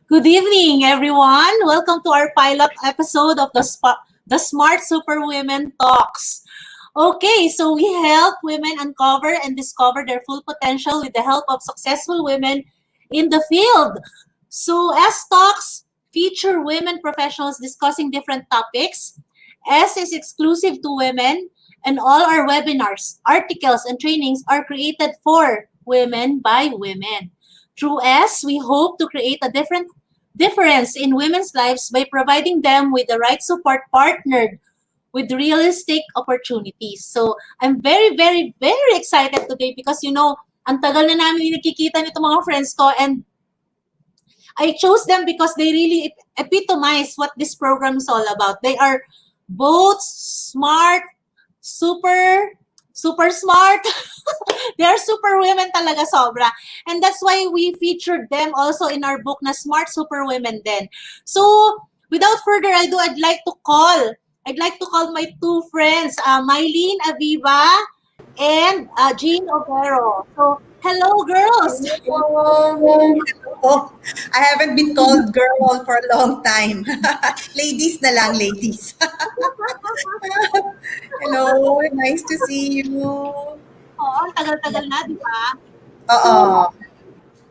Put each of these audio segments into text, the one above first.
Good evening, everyone. Welcome to our pilot episode of the Smart Superwomen Talks. Okay, so we help women uncover and discover their full potential with the help of successful women in the field. So S Talks feature women professionals discussing different topics. S is exclusive to women, and all our webinars, articles, and trainings are created for women by women. Through S, we hope to create a difference in women's lives by providing them with the right support partnered with realistic opportunities. So I'm very, very, very excited today because, ang tagal na namin nakikita nito mga friends ko, and I chose them because they really epitomize what this program is all about. They are both smart, super smart. They are super women talaga sobra. And that's why we featured them also in our book na Smart Super Women din. So, without further ado, I'd like to call my two friends, Mylene, Abiva, and Jean Uvero. So, hello, girls. Oh, I haven't been called girl for a long time. Ladies na lang, ladies. Hello, nice to see you. Oo, tagal-tagal na, di ba? Oo.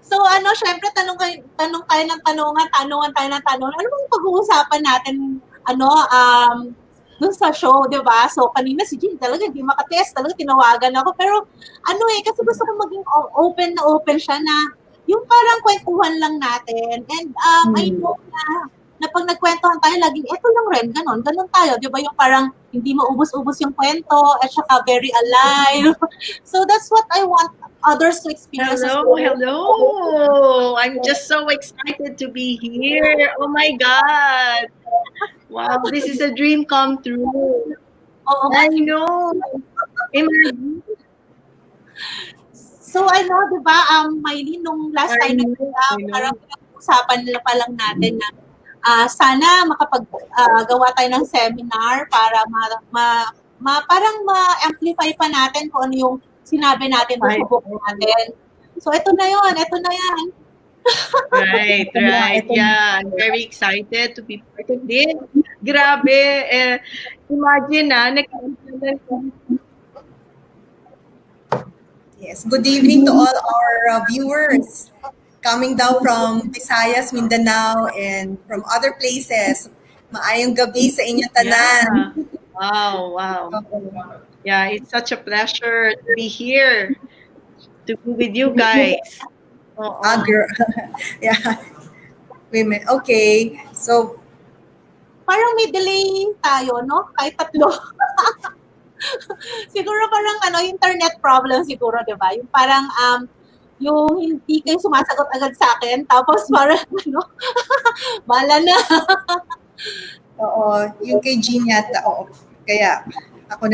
So, syempre, tanong tayo ng tanungan tayo ng tanungan. Ano bang pag-uusapan natin, dun sa show, di ba? So, kanina si Jean talaga, hindi makatest, talaga tinawagan ako. Pero, kasi gusto ko maging open na open siya na yung parang kwentuhan lang natin. And, I know na pag nagkwentuhan tayo, laging, eto lang rin, ganon tayo, di ba? Yung parang, hindi maubos-ubos yung kwento, at saka very alive. So, that's what I want others to experience. Hello. I'm just so excited to be here. Oh my God. Wow, this is a dream come true. Oo, I know. Imagine. So, di ba, Mylene, nung last time parang pinag-usapan nila pa lang natin na sana makapag-gawa tayo ng seminar para parang ma-amplify pa natin kung ano yung sinabi natin sa book natin. So, ito na yan. Right. Yeah, I'm very excited to be part of this. Grabe. Imagine Yes, good evening to all our viewers coming down from Visayas, Mindanao, and from other places. Maayong gabi sa inyong tanan. Yeah. Wow. Yeah, it's such a pleasure to be here, to be with you guys. Girl. Yeah. Women. Okay. So, parang may delay tayo, no? Kahit tatlo. Siguro parang internet problem siguro, di ba? Yung parang yung hindi kayo sumasagot agad sa akin, tapos parang bala na. Oo, yung kay Jean yata, oo. Kaya ako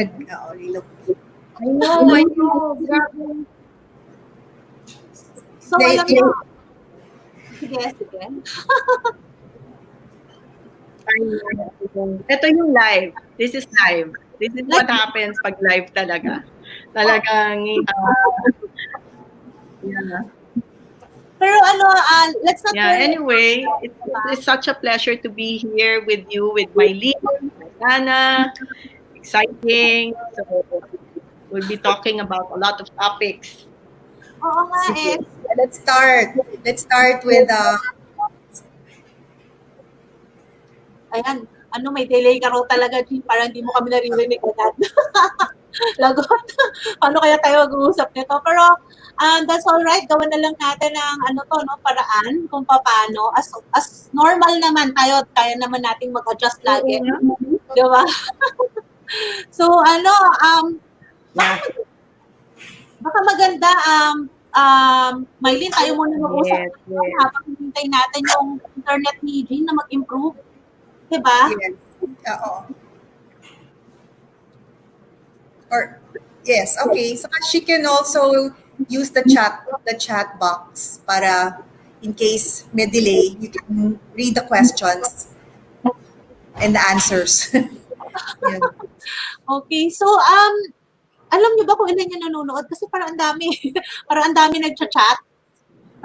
reload. I know. Grabe. So, Sige. Ito yung live. This is live. This is what happens pag live talaga. Talagang, yeah. Pero let's not anyway, it's such a pleasure to be here with you, with Mylene, Rossana. Exciting. So, we'll be talking about a lot of topics. Oo nga eh. Let's start with Ayan, may delay ka raw talaga, Jean, parang hindi mo kami naririnig agad. Lagot. Paano kaya tayo mag-uusap nito? Pero that's all right. Gawin na lang natin ng paraan kung paano. As normal naman tayo, kaya naman nating mag-adjust lagi. Di ba? So, baka maganda, Mylene, tayo muna mag-usap habang hintay natin yung internet ni Jean na mag-improve. Diba? Yes. Yes, okay. So she can also use the chat box para in case may delay, you can read the questions and the answers. Yeah. Okay, so alam niyo ba kung ilan yung nanonood? Kasi parang ang dami. Parang ang dami nagchat-chat.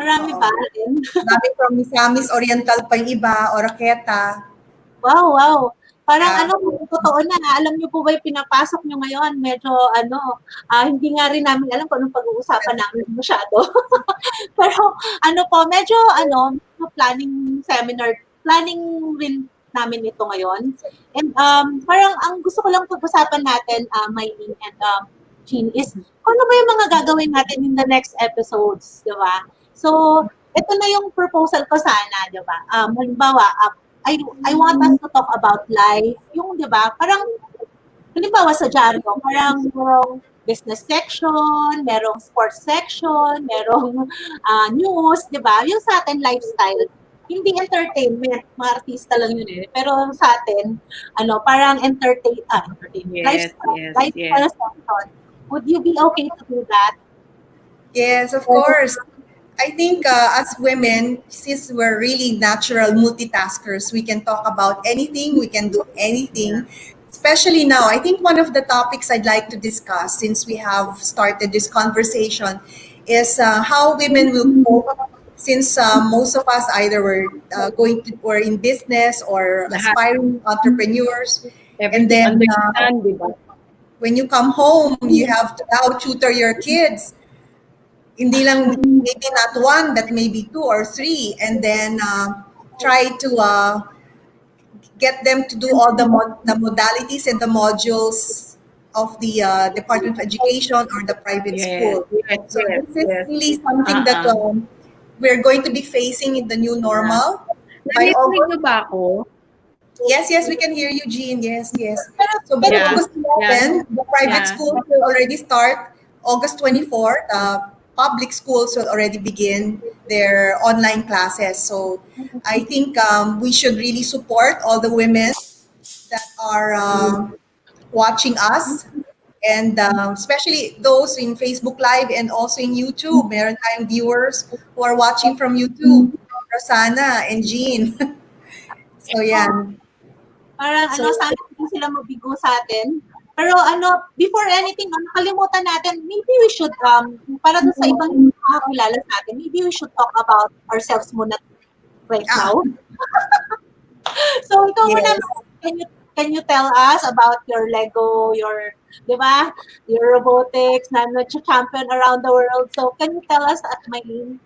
Marami Oo. ba rin? Marami from Misamis Oriental pa yung iba, Oraketa. Wow, wow. Parang Yeah. ano, totoo na. Alam niyo po ba yung pinapasok niyo ngayon? Medyo ano, hindi nga rin namin alam kung anong pag-uusapan namin masyado. Pero ano po, medyo ano, planning seminar, planning rin namin ito ngayon. And parang ang gusto ko lang pag-usapan natin, Mylene and Jean, is kung ano ba yung mga gagawin natin in the next episodes, di ba? So, ito na yung proposal ko sana, di ba? Halimbawa, I want us to talk about life, yung, di ba, parang, halimbawa sa dyaryo, parang merong business section, merong sports section, merong news, di ba? Yung sa atin, lifestyle. Hindi entertainment, mga artista lang yun eh. Pero sa atin, ano, parang entertainment, Yes, lifestyle, yes, lifestyle yes. section. Would you be okay to do that? Yes, of course. I think as women, since we're really natural multitaskers, we can talk about anything, we can do anything. Especially now, I think one of the topics I'd like to discuss since we have started this conversation is how women will cope since most of us either were in business or Lahat. aspiring entrepreneurs. And Everything then under the sun, di ba? when you come home, you have to now tutor your kids. Hindi lang, maybe not one, but maybe two or three, and then try to get them to do all the modalities and the modules of the Department of Education or the private Yes, school. yes, So yes, this is yes. really something that we're going to be facing in the new normal. By Narinig August, niyo ba ako? yes, we can hear you, Jean. Yes, yes. Pero, So by Yeah, August yeah. 11, the private Yeah. schools will already start. August 24, public schools will already begin their online classes. So I think we should really support all the women that are watching us. And especially those in Facebook Live and also in YouTube. Meron tayong viewers who are watching from YouTube. Rossana and Jean. So yeah. parang So ano, sana hindi sila mabigo sa atin. Pero ano, before anything, kalimutan natin, maybe we should, para dun sa ibang hindi nakakilala sa atin, maybe we should talk about ourselves muna right ah, now. So, ikaw muna, yes. can you tell us about your Lego, your, di ba, your robotics na champion around the world. So, can you tell us at Mylene?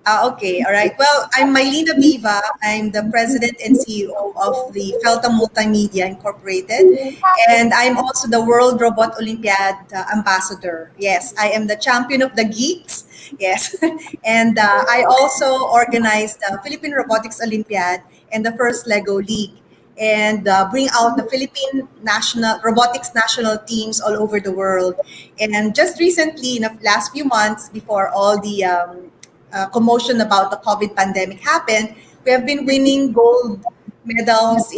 Okay, all right. Well, I'm Mylene Abiva. I'm the president and CEO of the FELTA Multimedia Incorporated, and I'm also the World Robot Olympiad ambassador. Yes, I am the champion of the geeks. Yes, and I also organized the Philippine Robotics Olympiad and the first Lego League, and bring out the Philippine national robotics national teams all over the world. And just recently, in the last few months, before all the commotion about the COVID pandemic happened, we have been winning gold medals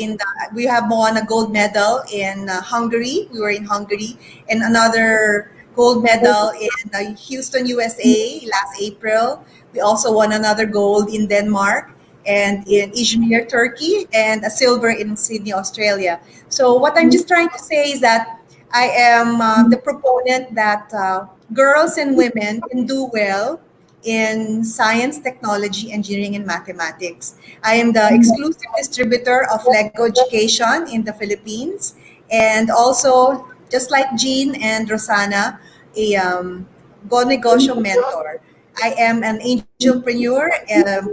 we have won a gold medal in Hungary. We were in Hungary, and another gold medal in Houston, USA last April. We also won another gold in Denmark and in Izmir, Turkey, and a silver in Sydney, Australia. So what I'm just trying to say is that I am the proponent that girls and women can do well in science, technology, engineering, and mathematics. I am the exclusive distributor of Lego Education in the Philippines, and also, just like Jean and Rossana, a Go Negosyo mentor. I am an angelpreneur, I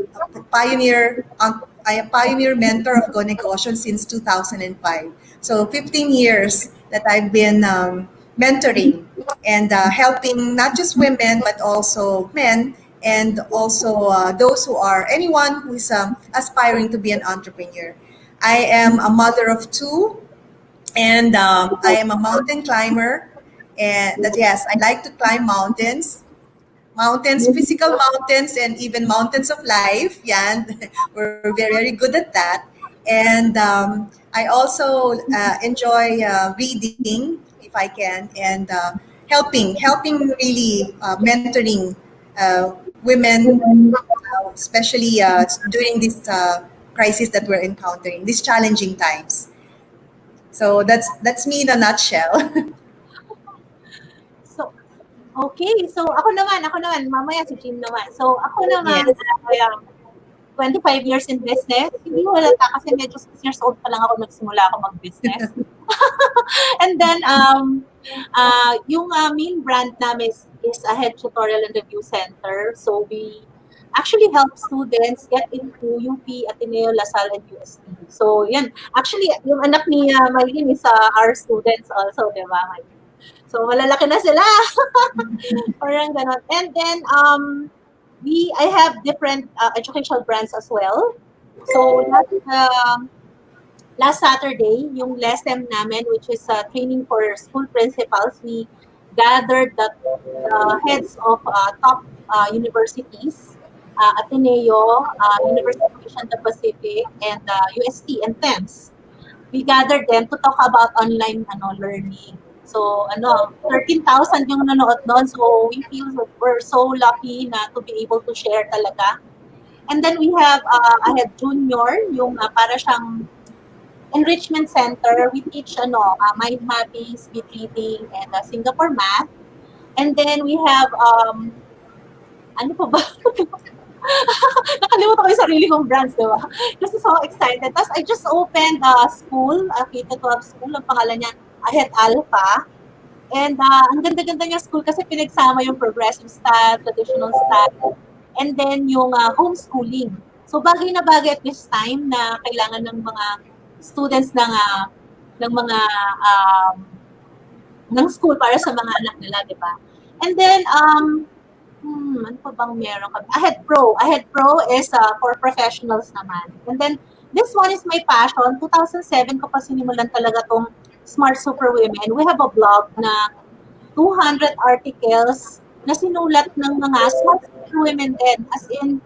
am pioneer mentor of Go Negosyo since 2005. So 15 years that I've been mentoring and helping not just women but also men and also those who are anyone who is aspiring to be an entrepreneur. I am a mother of two, and I am a mountain climber. And that yes, I like to climb mountains, physical mountains, and even mountains of life. Yeah, we're very, very good at that. And I also enjoy reading if I can, and helping really mentoring women, especially during this crisis that we're encountering, these challenging times. So that's me in a nutshell. So, Okay, so ako naman, mamaya si Jean naman. So ako naman, Yes. 25 years in business. Hindi ko halata kasi medyo 6 years old pa lang ako nagsimula ako mag-business. And then, yung main brand namin is a head tutorial and review center. So we actually help students get into UP, Ateneo, LaSalle, and UST. So yan. Actually, yung anak ni Mylene is our students also, di ba, Mylene? So malalaki na sila. Parang ganon. And then, I have different educational brands as well. So last Saturday, yung lesson namin, which is training for school principals, we gathered the heads of top universities, Ateneo, University of Asia Pacific, and UST and TEMS. We gathered them to talk about online learning. So, 13,000 yung nanood doon. So, we feel we're so lucky na to be able to share talaga. And then we have, I have Junior, yung para siyang enrichment center. We teach mind mapping, speed reading, and Singapore math. And then we have, ano pa ba? Nakalimutan ko yung sarili kong brands, di ba? Kasi so excited. Tapos I just opened a school, a K-12 school. Ang pangalan niya, Ahead Alpha. And ang ganda-ganda niya school kasi pinagsama yung progressive style, traditional style, and then yung homeschooling. So bagay na bagay at this time na kailangan ng mga students ng mga ng school para sa mga anak nila, di ba? And then ano pa bang meron kami? Ahead Pro is for professionals naman. And then this one is my passion. 2007 ko pa sinimulan talaga tong Smart Super Women. We have a blog na 200 articles na sinulat ng mga smart women din. As in,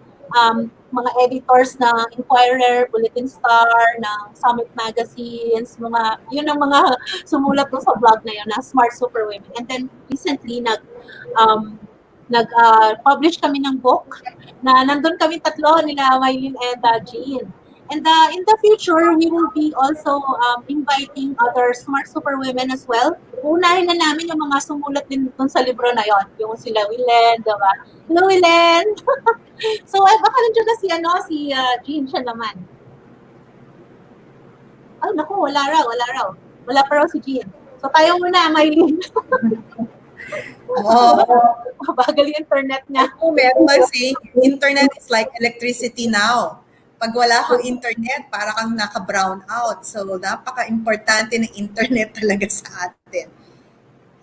mga editors ng Inquirer, Bulletin Star, ng Summit Magazines, yun ang mga sumulat doon sa blog na yun, na Smart Super Women. And then, recently, nag-publish kami ng book na nandun kami tatlo, nila Mylene and Jean. And in the future, we will be also inviting other smart super women as well. Unahin na namin yung mga sumulat din dun sa libro na yon, yung sila Willen, diba? Hello, Willen! So, baka nandiyan na si Jean, siya naman. Ay, naku, wala raw. Wala pa raw si Jean. So, tayo muna, Mylene. Oo. Mabagal yung internet niya. Ako meron kasi, internet is like electricity now. Pag wala kang internet, para kang naka-brown out. So, napaka-importante ng internet talaga sa atin.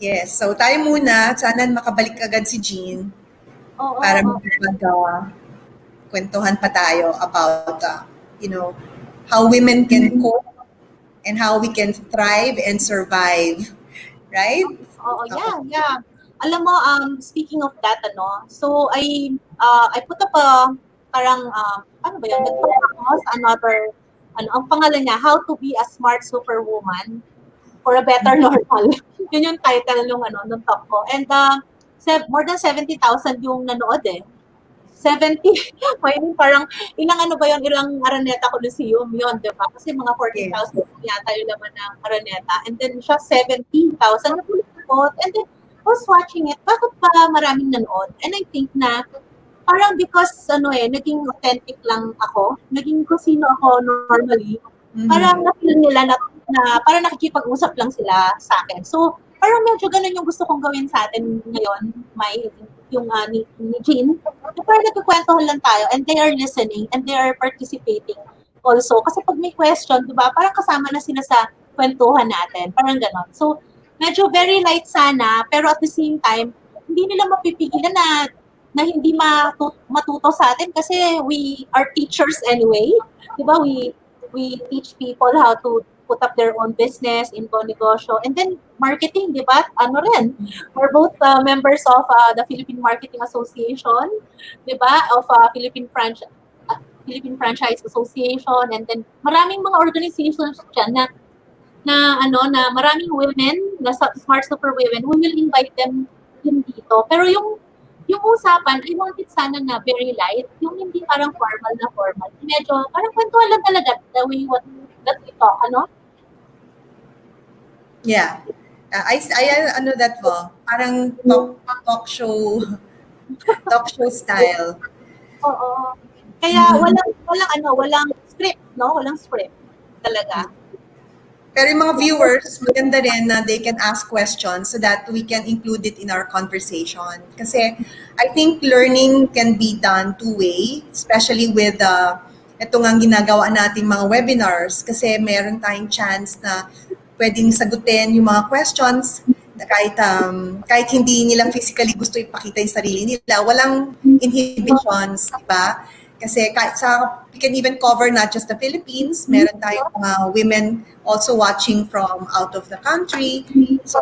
Yes. So, tayo muna. Sana makabalik agad si Jean para kwentuhan pa tayo about, how women can cope and how we can thrive and survive. Right? Oo, yeah. Alam mo, speaking of that, so I put up parang, ano ba yun, nag-post another, ang pangalan niya, How to be a Smart Superwoman for a Better Normal. Yun yung title nung talk ko. And more than 70,000 yung nanood eh. 70, parang ilang Araneta Coliseum yun, di ba? Kasi mga 40,000 yata yung laman ng Araneta. And then siya 70,000 na pulipot. And then I was watching it, bakit pa maraming nanood? And I think na parang because naging authentic lang ako, naging kung sino ako normally, parang na-feel nila na parang nakikipag-usap lang sila sa akin. So, parang medyo ganun yung gusto kong gawin sa atin ngayon, yung ni Jean. Parang nagkukwentuhan lang tayo and they are listening and they are participating also. Kasi pag may question, di ba, parang kasama na sila sa kwentuhan natin. Parang ganon. So, medyo very light sana, pero at the same time, hindi nila mapipigilan na hindi matuto sa atin kasi we are teachers anyway. Diba? We teach people how to put up their own business, into negosyo, and then marketing, diba? We're both members of the Philippine Marketing Association, diba? Of Philippine Franchise Association, and then maraming mga organizations dyan na maraming women, na smart super women, we will invite them din dito. Pero yung usapan, I want it sana na very light, yung hindi parang formal. Medyo, parang kwentuhan lang talaga the way that we talk, Yeah. Ano that po? Parang talk show style. Oo. Kaya walang script, no? Walang script talaga. Pero yung mga viewers, maganda rin na they can ask questions so that we can include it in our conversation. Kasi I think learning can be done two-way, especially with ito nga ginagawa nating mga webinars kasi meron tayong chance na pwedeng sagutin yung mga questions na kahit hindi nila physically gusto ipakita yung sarili nila, walang inhibitions, di ba? Kasi we can even cover not just the Philippines, meron tayong mga women also watching from out of the country. So,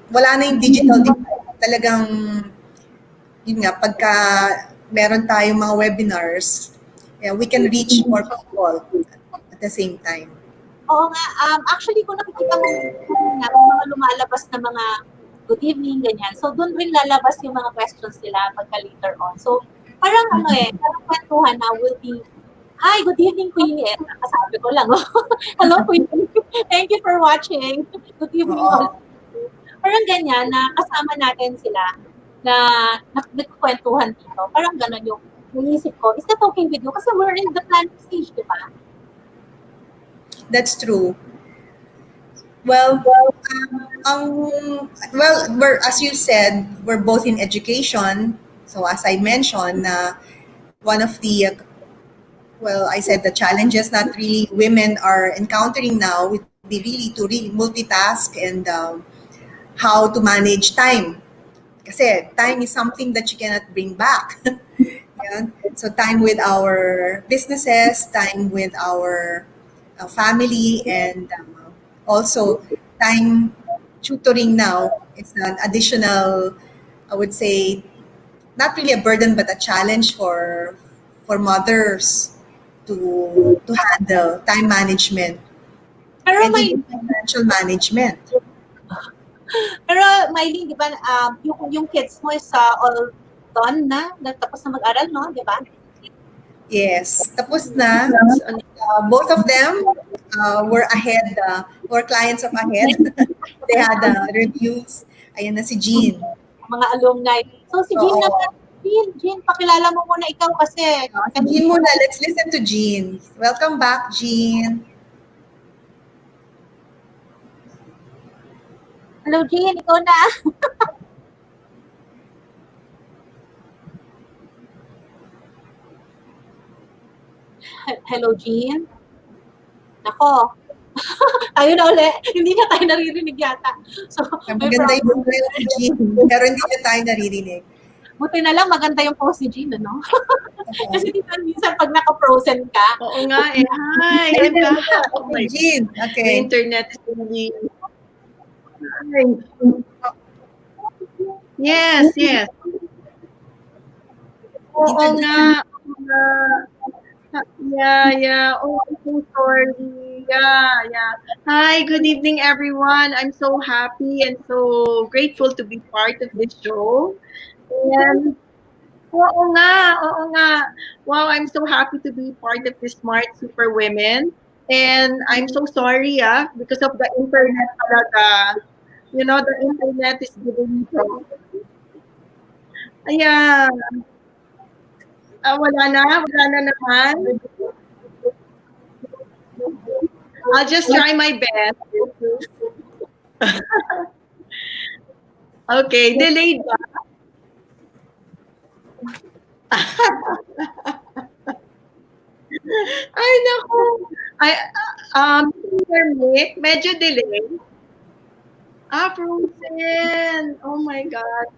wala na yung digital divide. Talagang, yun nga, pagka meron tayong mga webinars, we can reach more people at the same time. Oo nga, actually kung nakikita mo nga, mga lumalabas na mga good evening, ganyan. So, doon rin lalabas yung mga questions nila pagka later on. So, parang parang kwentuhan na will be, hi, good evening, Queenie. Kasabi ko lang, hello, Queenie. Thank you for watching. Good evening. Parang ganyan na kasama natin sila na nagkukwentuhan dito. Parang gano'n yung naisip ko. Is that okay with you? Kasi we're in the planning stage, di ba? That's true. Well, as you said, we're both in education. So as I mentioned, one of the I said the challenges that really women are encountering now would be really to really multitask and how to manage time. Kasi time is something that you cannot bring back. Yeah? So time with our businesses, time with our family, and also time tutoring now is an additional, I would say, not really a burden but a challenge for mothers to handle time management Pero and even financial management. Pero Mylene, di ba, yung kids mo is all done na? Tapos na mag-aral, no? Di ba? Yes, tapos na. Both of them were ahead, were clients of ahead. They had reviews. Ayan na si Jean. Mga alumni. So si Jean naman, Jean, pakilala mo muna ikaw kasi. Si Jean muna, let's listen to Jean. Welcome back, Jean. Hello, Jean, ikaw na. Hello, Jean. Nako. Tayo na ulit. Hindi niya tayo naririnig yata. So, maganda yung Jean, pero hindi niya tayo naririnig. Buti na lang maganda yung post ni Jean, no? Kasi di ba minsan pag naka-frozen ka. Oo nga eh. Hi, I'm back. Oh my Jean. Okay. The internet is really... Yes. Oo nga. Yeah. Oh, I'm so sorry. Yeah. Hi, good evening, everyone. I'm so happy and so grateful to be part of this show. And oo nga. Wow, I'm so happy to be part of this Smart Super Women. And I'm so sorry, because of the internet talaga. You know, the internet is giving me problems. Ayan. Wala na naman. I'll just try my best. Okay, delayed ba? Ay, naku. Medyo delay. Frozen. Oh my God.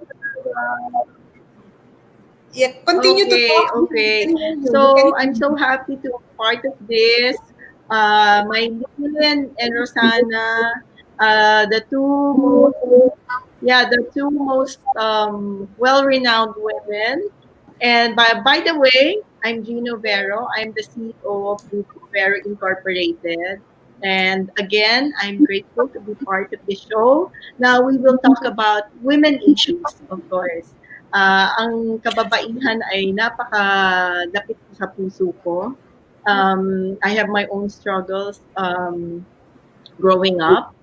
Yeah, continue to talk. Okay. So I'm so happy to be part of this. Mylene and Rossana, the two most well-renowned women. And by the way, I'm Uvero. I'm the CEO of Grupo Uvero Incorporated. And again, I'm grateful to be part of the show. Now we will talk about women issues, of course. Ang kababaihan ay napaka-lapit sa puso ko. I have my own struggles growing up.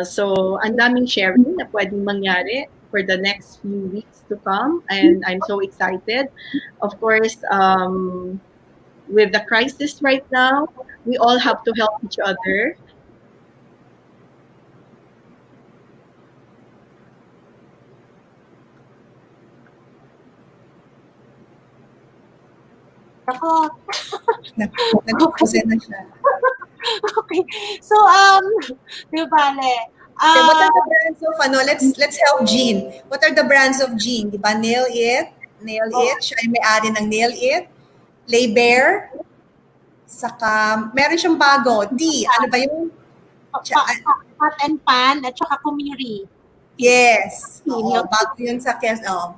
So, ang daming sharing na pwedeng mangyari for the next few weeks to come, and I'm so excited. Of course, with the crisis right now, we all have to help each other. Ako, Nag-present na siya. okay. So, di bale. Okay, what are the brands of let's help Jean. What are the brands of Jean? Di ba? Nail It, siya ay may-ari ng Nail It, Lay Bear, saka meron siyang bago, ano ba yung? Pot and Pan at saka Kumiri. Yes. Oo, Milk. bago yun sa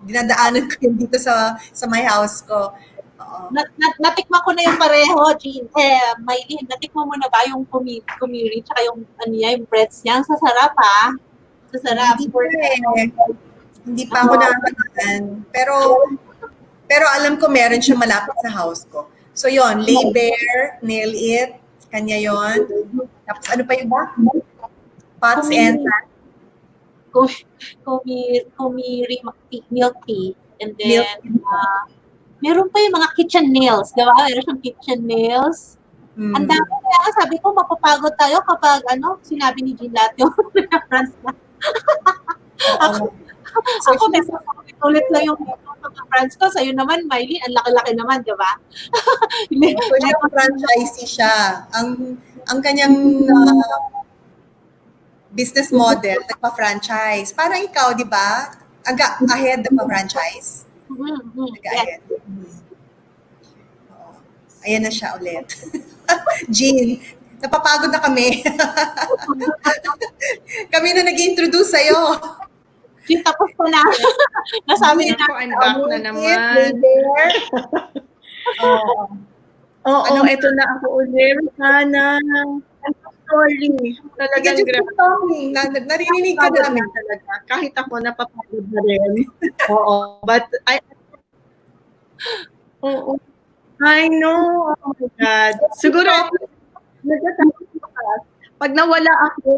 dinadaanan ko yun dito sa my house ko. Oo. Natikman ko na yung pareho, Jean. Mylene, natikman mo na ba yung kumiri tsaka yung, yung breads niya? Ang sasarap, ha? Sasarap. Hindi pa ako nakakataan. Pero alam ko meron siya malapit sa house ko. So yon, Lay Bear, Nail It, kanya yon. Tapos ano pa yung Pots and Kumiri milk tea. And then, meron pa yung mga kitchen nails, di ba? Meron siyang kitchen nails. Ang dami kaya sabi ko, mapapagod tayo kapag sinabi ni Jean lahat yung reference na. Ako, ulit lang yung friends ko. Sa'yo naman, Mylene, ang laki-laki naman, di ba? So, siya franchisee siya. Ang kanyang business model, nagpa-franchise. Parang ikaw, di ba? Ahead ng franchise. Ahead. Ayan na siya ulit. Jean, napapagod na kami. Kami na nag-introduce sa'yo. Jean, tapos ko na. Nasabi Ako, I'm back na naman. Oo, ito na ako ulit. Rossana. I'm so sorry. Talagang grabe. Narinig ka namin talaga. Kahit ako napapagod na rin. Oo. But Oo. I know. Oh my God. Siguro ako, pag nawala ako,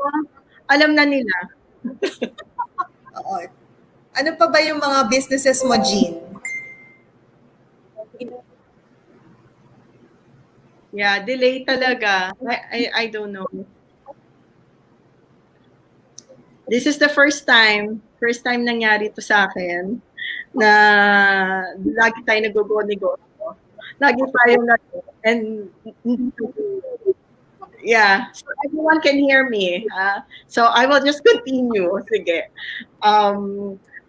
alam na nila. Oo. Ano pa ba yung mga businesses mo, Jean? Yeah, delay talaga. I don't know. This is the first time nangyari to sa akin na lagi tayo nag-go-negosyo. Lagi tayo and yeah, so everyone can hear me. So I will just continue. Sige.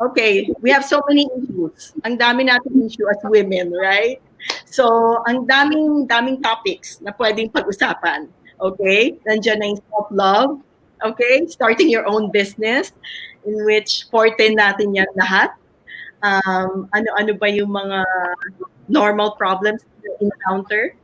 Okay, we have so many issues. Ang dami nating issue as women, right? So, ang daming topics na pwedeng pag-usapan. Okay? Nandiyan na yung self-love. Okay? Starting your own business in which forte natin yan lahat. Ano-ano ba yung mga normal problems na encounter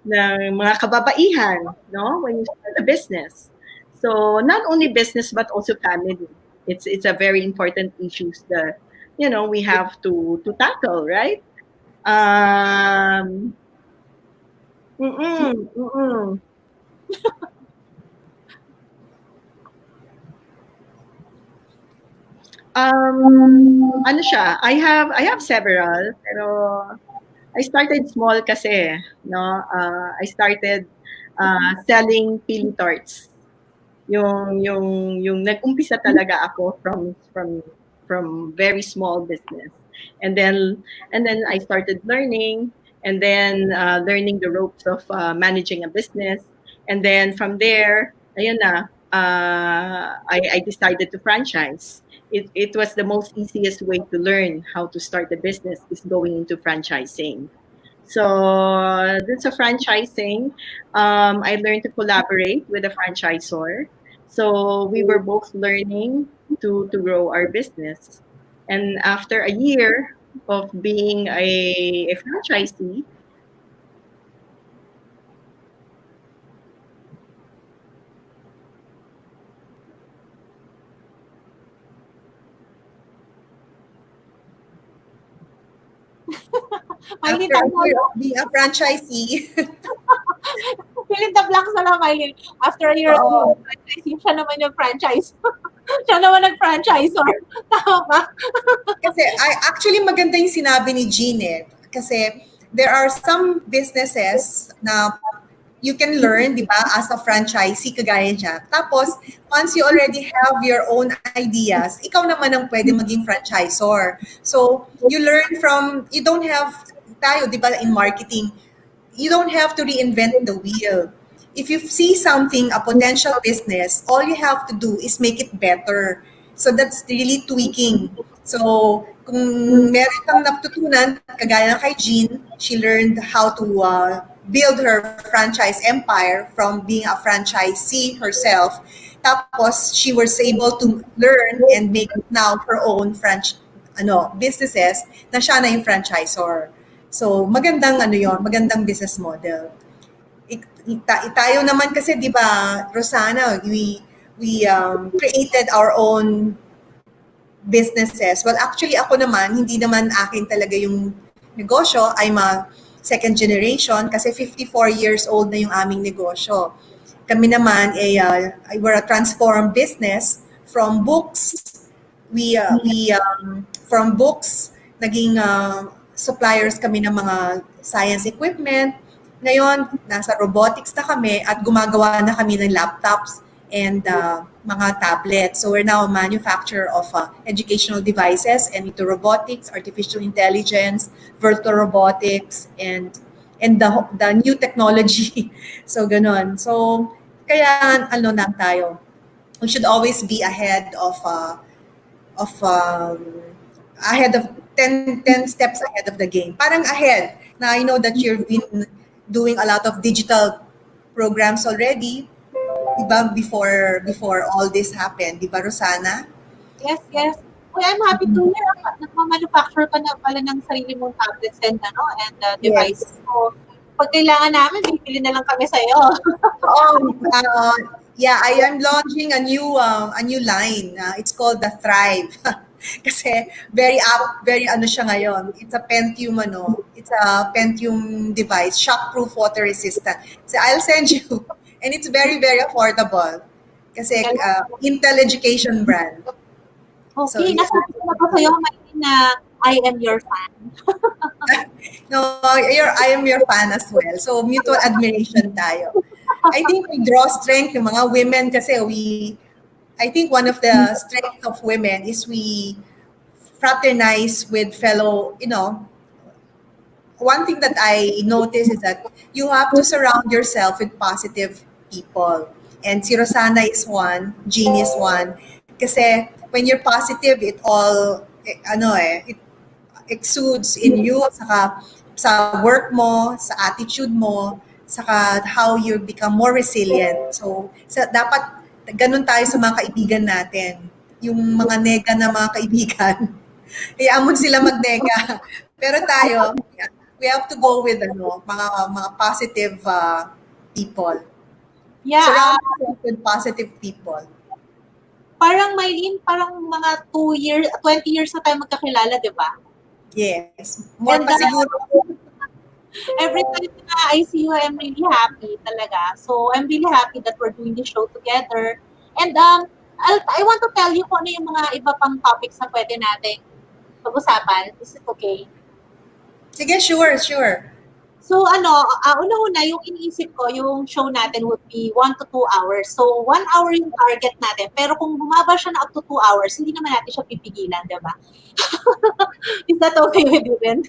ng mga kababaihan, no? When you start a business. So, not only business but also family. It's a very important issues that we have to tackle, right? Ano siya? I have several, pero I started small kasi, no? I started selling pili tarts. Yung nag-umpisa talaga ako from very small business. And then I started learning, and then learning the ropes of managing a business. And then from there, ayun na, I decided to franchise. It was the most easiest way to learn how to start a business is going into franchising. So that's a franchising. I learned to collaborate with a franchisor. So we were both learning to grow our business. And after a year of being a franchisee, After a year of being a franchisee. Fill in the blanks na lang, Mylene. After a year Oo. of franchising, siya naman yung franchise. Siya naman nag-franchisor. Tama ba? Kasi actually maganda yung sinabi ni Jean eh. Kasi there are some businesses na you can learn, di ba, as a franchisee, kagaya niya. Tapos, once you already have your own ideas, ikaw naman ang pwede maging franchisor. So, you learn from, you don't have, tayo, di ba, in marketing, you don't have to reinvent the wheel. If you see something, a potential business, all you have to do is make it better. So that's really tweaking. So kung meron kang natutunan, kagaya ng kay Jean, she learned how to build her franchise empire from being a franchisee herself. Tapos she was able to learn and make now her own businesses na siya na yung franchisor. So, magandang magandang business model. Tayo naman kasi, di ba, Rossana, we created our own businesses. Well, actually, ako naman, hindi naman akin talaga yung negosyo. I'm a second generation kasi 54 years old na yung aming negosyo. Kami naman, we're a transformed business from books. From books, naging suppliers kami ng mga science equipment. Ngayon, nasa robotics na kami at gumagawa na kami ng laptops and mga tablets. So we're now a manufacturer of educational devices and into robotics, artificial intelligence, virtual robotics, and the new technology. So ganon. So kaya na tayo. We should always be ahead of 10 steps ahead of the game. Parang ahead. Now I know that you've been doing a lot of digital programs already, diba, before all this happened, diba, Rossana? Yes, yes. Uy, I'm happy to hear. Nagmamanufacture ka na pala ng sarili mong tablets and devices. Yes. So, pag kailangan namin, bibili na lang kami sa'yo. Yeah, I am launching a new line. It's called the Thrive. Kasi very siya ngayon. It's a Pentium device, shockproof, water resistant. So I'll send you. And it's very, very affordable. Kasi Intel education brand. Okay, nasabi ko na ba sa'yo, Mylene, na I am your fan? No, I am your fan as well. So mutual admiration tayo. I think we draw strength yung mga women kasi I think one of the strengths of women is we fraternize with fellow, one thing that I notice is that you have to surround yourself with positive people. And si Rossana is one, Jean is one. Kasi when you're positive, it all, it exudes in you, saka sa work mo, sa attitude mo, saka how you become more resilient. So dapat ganun tayo sa mga kaibigan natin. Yung mga nega na mga kaibigan, hayaan mo sila magnega. Pero tayo, we have to go with mga positive people. Yeah. Surround yourself with positive people. Parang Mylene, parang mga 20 years na tayo magkakilala, di ba? Yes. More pa siguro. Every time na I see you, I'm really happy talaga. So, I'm really happy that we're doing this show together. And I want to tell you kung ano yung mga iba pang topics na pwede nating pag-usapan. Is it okay? Sige, sure. So, una-una, yung iniisip ko, yung show natin would be 1 to 2 hours. So, 1 hour yung target natin. Pero kung bumaba siya na up to 2 hours, hindi naman natin siya pipigilan, di ba? Is that okay with you, Ben?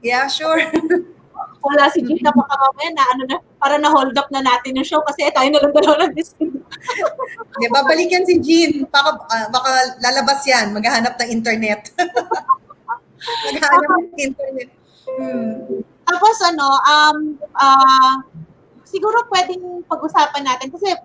Yeah, sure. Wala si Jean na baka mamaya para na-hold up na natin yung show kasi tayo na lang dalawa nag-discuss. Babalikan si Jean. Baka lalabas yan. Maghahanap ng internet. Maghahanap ng internet. Tapos siguro pwedeng pag-usapan natin kasi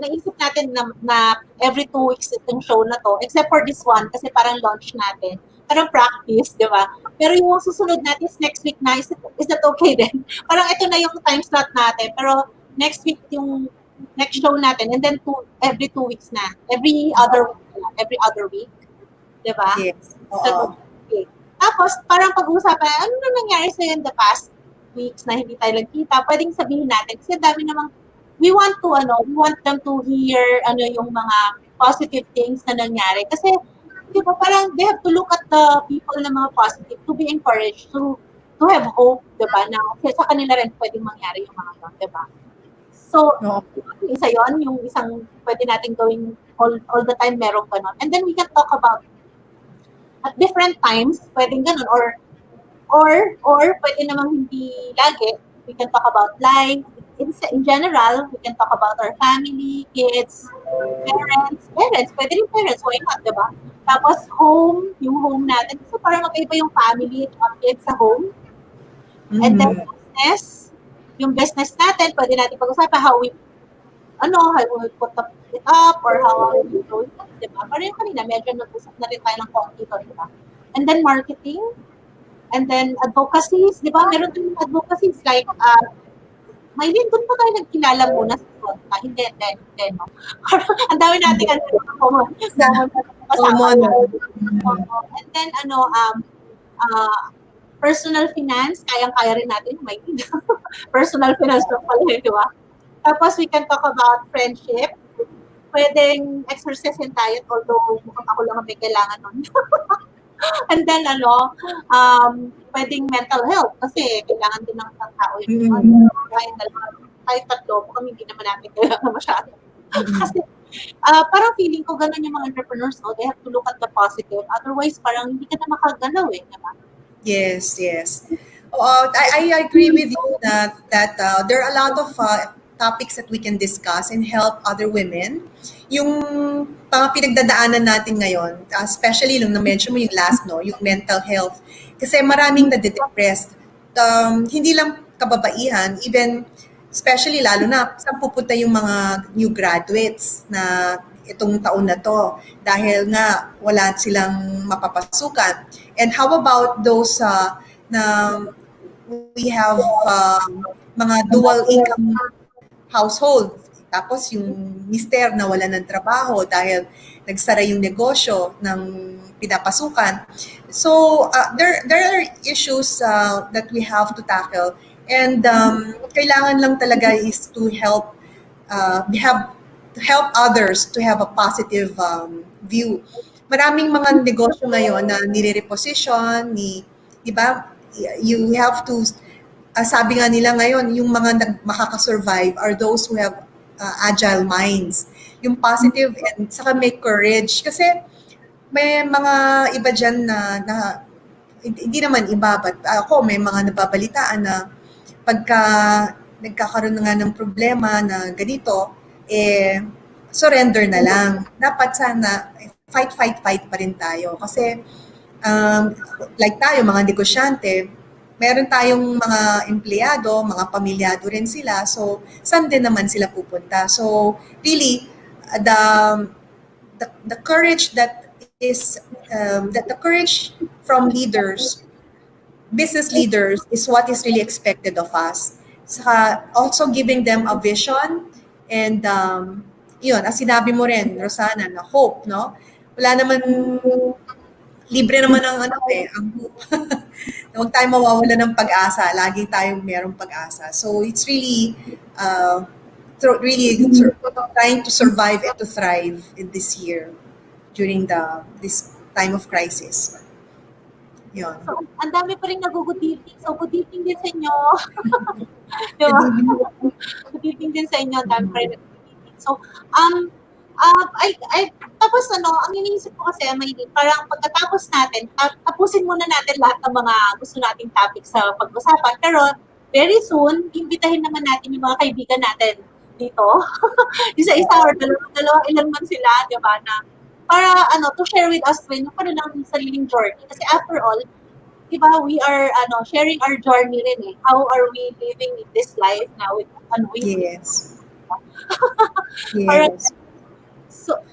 naisip natin na every 2 weeks itong show na to, except for this one kasi parang launch natin. Parang practice, di ba? Pero yung susunod natin is next week na. Is that okay then? Parang ito na yung time slot natin. Pero next week yung next show natin and then every 2 weeks na. Every other week. Di ba? Yes. Oo. Okay. Tapos, parang pag-uusapan, ano na nangyari sa'yo in the past weeks na hindi tayo nagkita, pwedeng sabihin natin kasi dami namang we want them to hear yung mga positive things na nangyari kasi di ba parang they have to look at the people na mga positive to be encouraged to have hope, di ba, na sa kanila rin pwedeng mangyari yung mga yun, di ba? So, No. isa yon yung isang pwede natin gawing all the time merong ganon. And then we can talk about at different times, pwedeng ganon, or pwede namang hindi lagi. We can talk about life. In general, we can talk about our family, kids, parents, pwede rin parents, why not, diba? Tapos yung home natin. So, parang magkaiba yung family at kids sa home. And then business, yung business natin, pwede natin pag-usapan how we put it up or how we do it, diba? Parang yung kanina, medyo nag-usap na rin tayo ng konti doon, diba? And then marketing, and then advocacies, di ba? Meron tayong advocacies like, Mylene, doon pa tayo nagkilala muna sa FELTA. Hindi, no? Ang dami natin common kasama. And then, personal finance, kayang-kaya rin natin, Mylene. Personal finance lang pala, di ba? Tapos, we can talk about friendship. Pwedeng exercise tayo, although mukhang ako lang ang may kailangan nun. And then, pwedeng mental health kasi kailangan din ng tao yun. Kahit tatlo, kami hindi naman natin kailangan masyado. Kasi, parang feeling ko ganun yung mga entrepreneurs, no? They have to look at the positive. Otherwise, parang hindi ka na makagalaw diba? Yes. I agree with you that there are a lot of topics that we can discuss and help other women. Yung mga pinagdadaanan natin ngayon, especially nung na-mention mo yung last, no, yung mental health. Kasi maraming nade-depressed. Hindi lang kababaihan, even especially lalo na saan pupunta yung mga new graduates na itong taon na to dahil nga wala silang mapapasukan. And how about those na we have mga dual income household. Tapos yung mister na wala ng trabaho dahil nagsara yung negosyo ng pinapasukan. So there are issues that we have to tackle. And kailangan lang talaga is to help others to have a positive view. Maraming mga negosyo ngayon na nire-reposition, di ba? You have to, sabi nga nila ngayon, yung mga makakasurvive are those who have agile minds. Yung positive and saka may courage. Kasi may mga iba dyan na hindi naman iba, but ako may mga nababalitaan na pagka nagkakaroon na nga ng problema na ganito, surrender na lang. Dapat sana fight pa rin tayo. Kasi like tayo, mga negosyante, meron tayong mga empleyado, mga pamilyado rin sila. So, saan din naman sila pupunta? So, really, the courage that the courage from leaders, business leaders, is what is really expected of us. Saka also giving them a vision and yun, as sinabi mo rin, Rossana, na hope, no? Wala naman, libre naman ang ang hope. Huwag tayong mawawala ng pag-asa. Lagi tayong merong pag-asa. So it's really, trying to survive and to thrive in this year during this time of crisis. Yun. So, ang dami pa rin nag-good evening. So, good evening din sa inyo. Diba? Good evening din sa inyo. Ang dami pa rin nag-good evening. So, tapos ang iniisip ko kasi, parang pagkatapos natin, tapusin muna natin lahat ng mga gusto nating topics sa pag-usapan. Pero, very soon, imbitahin naman natin yung mga kaibigan natin dito. Isa-isa or dalawa, ilan man sila, di ba, na para to share with us when yung ng sariling journey. Kasi after all, di ba, we are sharing our journey rin eh. How are we living in this life now with Yes. Yes.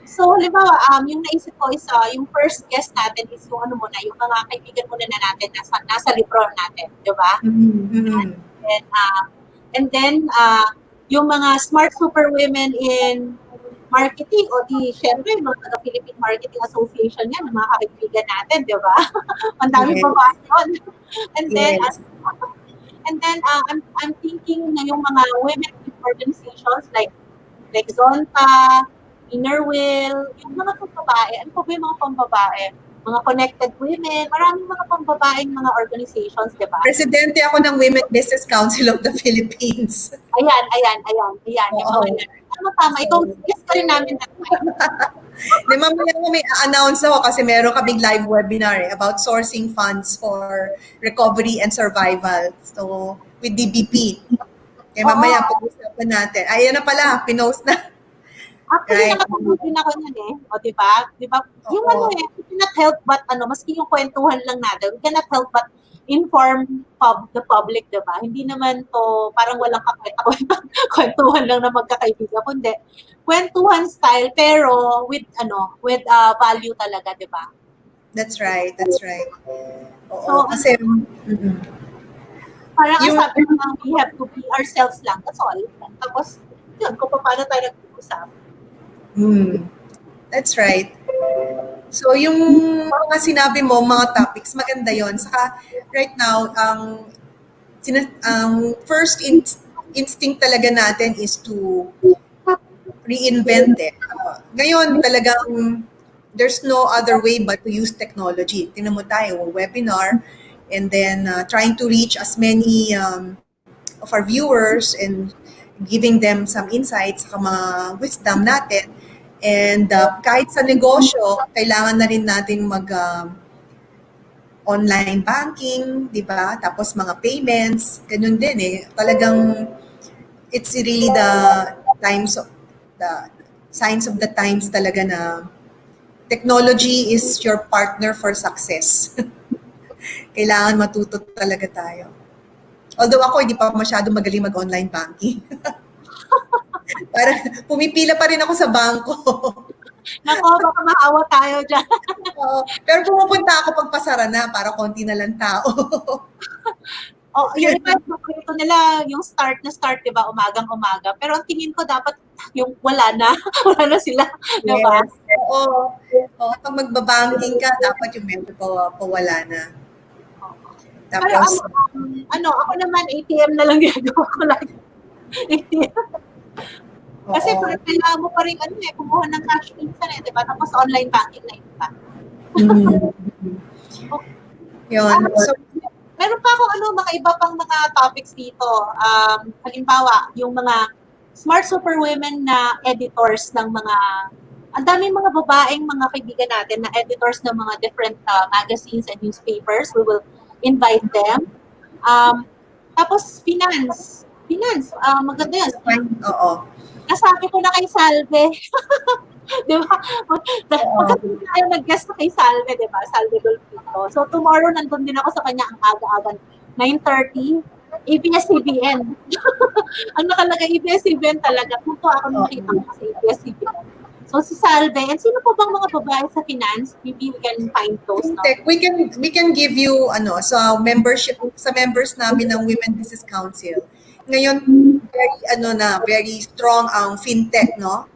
So halimbawa, yung naisip ko is yung first guest natin is yung yung mga kaibigan muna na natin nasa libro natin, di ba? And then yung mga smart super women in marketing o syempre mga Philippine Marketing Association yan, mga kaibigan natin, di ba? Ang dami pa ba yun? And then And then I'm thinking na yung mga women organizations like Zonta, Inner Will, yung mga pambabae, ano pa ba yung mga pambabae? Mga connected women, maraming mga pambabaeng mga organizations, di ba? Presidente ako ng Women Business Council of the Philippines. Ayan. Yung Oo. mga yan. Tama. Ikaw, guess ka rin namin that time. Di mamaya ko may announce ako kasi meron kaming live webinar about sourcing funds for recovery and survival. So, with DBP. Kaya mamaya pag-usapan natin. Ayan na pala, pinost na. Actually, Right. nakatulog din ako yan eh. O, di ba? Yung Oo. we cannot help but, maski yung kwentuhan lang natin, we cannot help but inform the public, di ba? Hindi naman to parang walang kwentuhan lang na magkakaibigan, kundi kwentuhan style, pero with value talaga, di ba? That's right. Oo, So, kasi, parang ang yung- sabi ko lang, we have to be ourselves lang, that's all. Tapos, yun, kung paano tayo nag-uusap. That's right. So, yung mga sinabi mo, mga topics, maganda yon. Saka, right now, ang first instinct talaga natin is to reinvent it. Ngayon, talagang there's no other way but to use technology. Tingnan mo tayo, webinar, and then trying to reach as many of our viewers and giving them some insights sa mga wisdom natin. And kahit sa negosyo, kailangan na rin natin online banking, di ba? Tapos mga payments, ganun din eh. Talagang it's really the signs of the times talaga na technology is your partner for success. Kailangan matuto talaga tayo. Although ako hindi pa masyado magaling mag-online banking. Para pumipila pa rin ako sa bangko. Nako, baka maawa tayo dyan. Oo. Pero pumupunta ako pagpasara na para konti na lang tao. Yung iba, ito nila, yung start, di ba, umagang-umaga. Pero ang tingin ko dapat yung wala na sila, di ba? Yes. Oo. Pag magbabanking ka, dapat yung medyo pawala na. Pero Tapos, ako naman, ATM na lang ginagawa ko lagi. ATM. Kasi kailangan mo pa rin, kumuha ng cash minsan di ba? Tapos online banking na iba. yun. So, Meron pa ako mga iba pang mga topics dito. Halimbawa, yung mga smart superwomen na editors ng mga, ang daming mga babaeng mga kaibigan natin na editors ng mga different magazines and newspapers. We will invite them. Tapos, finance, maganda yun. oo. Nasabi ko na kay Salve. Di ba? Magkakaroon tayo nag-guest na kay Salve, di ba? Salve Dolfito. So, tomorrow, nandun din ako sa kanya ang aga-aga. 9:30, ABS-CBN. Ang nakalagay ABS-CBN talaga. Punto ako nung nakita ko sa ABS-CBN. So, si Salve, and sino pa bang mga babae sa finance? Maybe we can find those. No? We can give you sa membership sa members namin ng Women Business Council. Ngayon very strong ang fintech, no?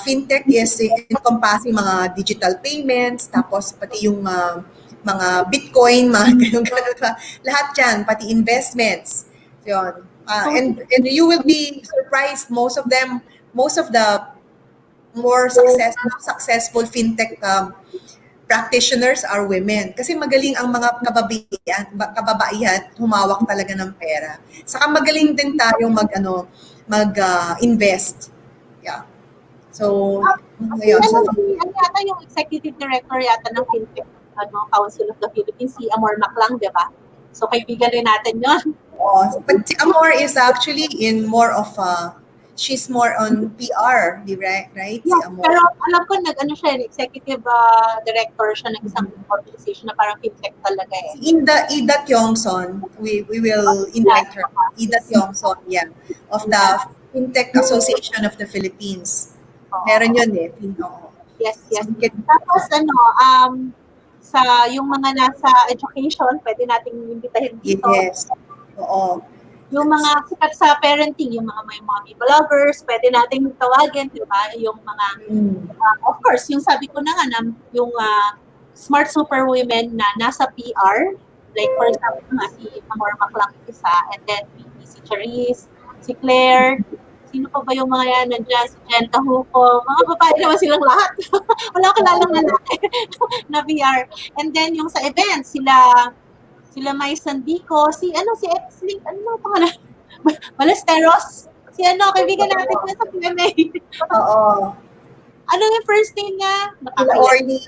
Fintech is encompassing mga digital payments, tapos pati yung mga Bitcoin, mga ganun pa. Lahat 'yan, pati investments. 'Yon. And you will be surprised, most of the more successful fintech practitioners are women. Kasi magaling ang mga kababaihan humawak talaga ng pera. Saka magaling din tayo mag-invest. Yeah. So, ngayon. Yata yung executive director yata ng Fintech Council of the Philippines, si Amor Maclang, di ba? So, kaibigan rin natin yun. But si Amor is actually in more of she's more on PR, right? Yeah, Si Amor. pero alam ko siya, executive director siya ng isang organization na parang fintech talaga eh. Ida Tiongson, we will invite her. Ida Tiongson, yeah, of the Fintech Association of the Philippines. Meron yun eh. Yes. Tapos sa yung mga nasa education, pwede nating imbitahin dito. Yes. Oo. Yung mga sikat sa parenting, yung mga may mommy vloggers, pwede nating tawagin, di ba? Yung mga, of course, yung sabi ko na nga, yung smart superwomen na nasa PR, Like, for example, si Amormac lang isa, and then si Charisse, si Claire, sino pa ba yung mga yan nandiyan? Si Jen Tahuco, mga babae naman silang lahat. Wala ko lalang lalaki na VR. And then yung sa events, sila Mai Sandico, si X-Link, ano mga pangalan? Balesteros, si kaibigan natin na sa PMA. Oo. Ano yung first name niya? Orly,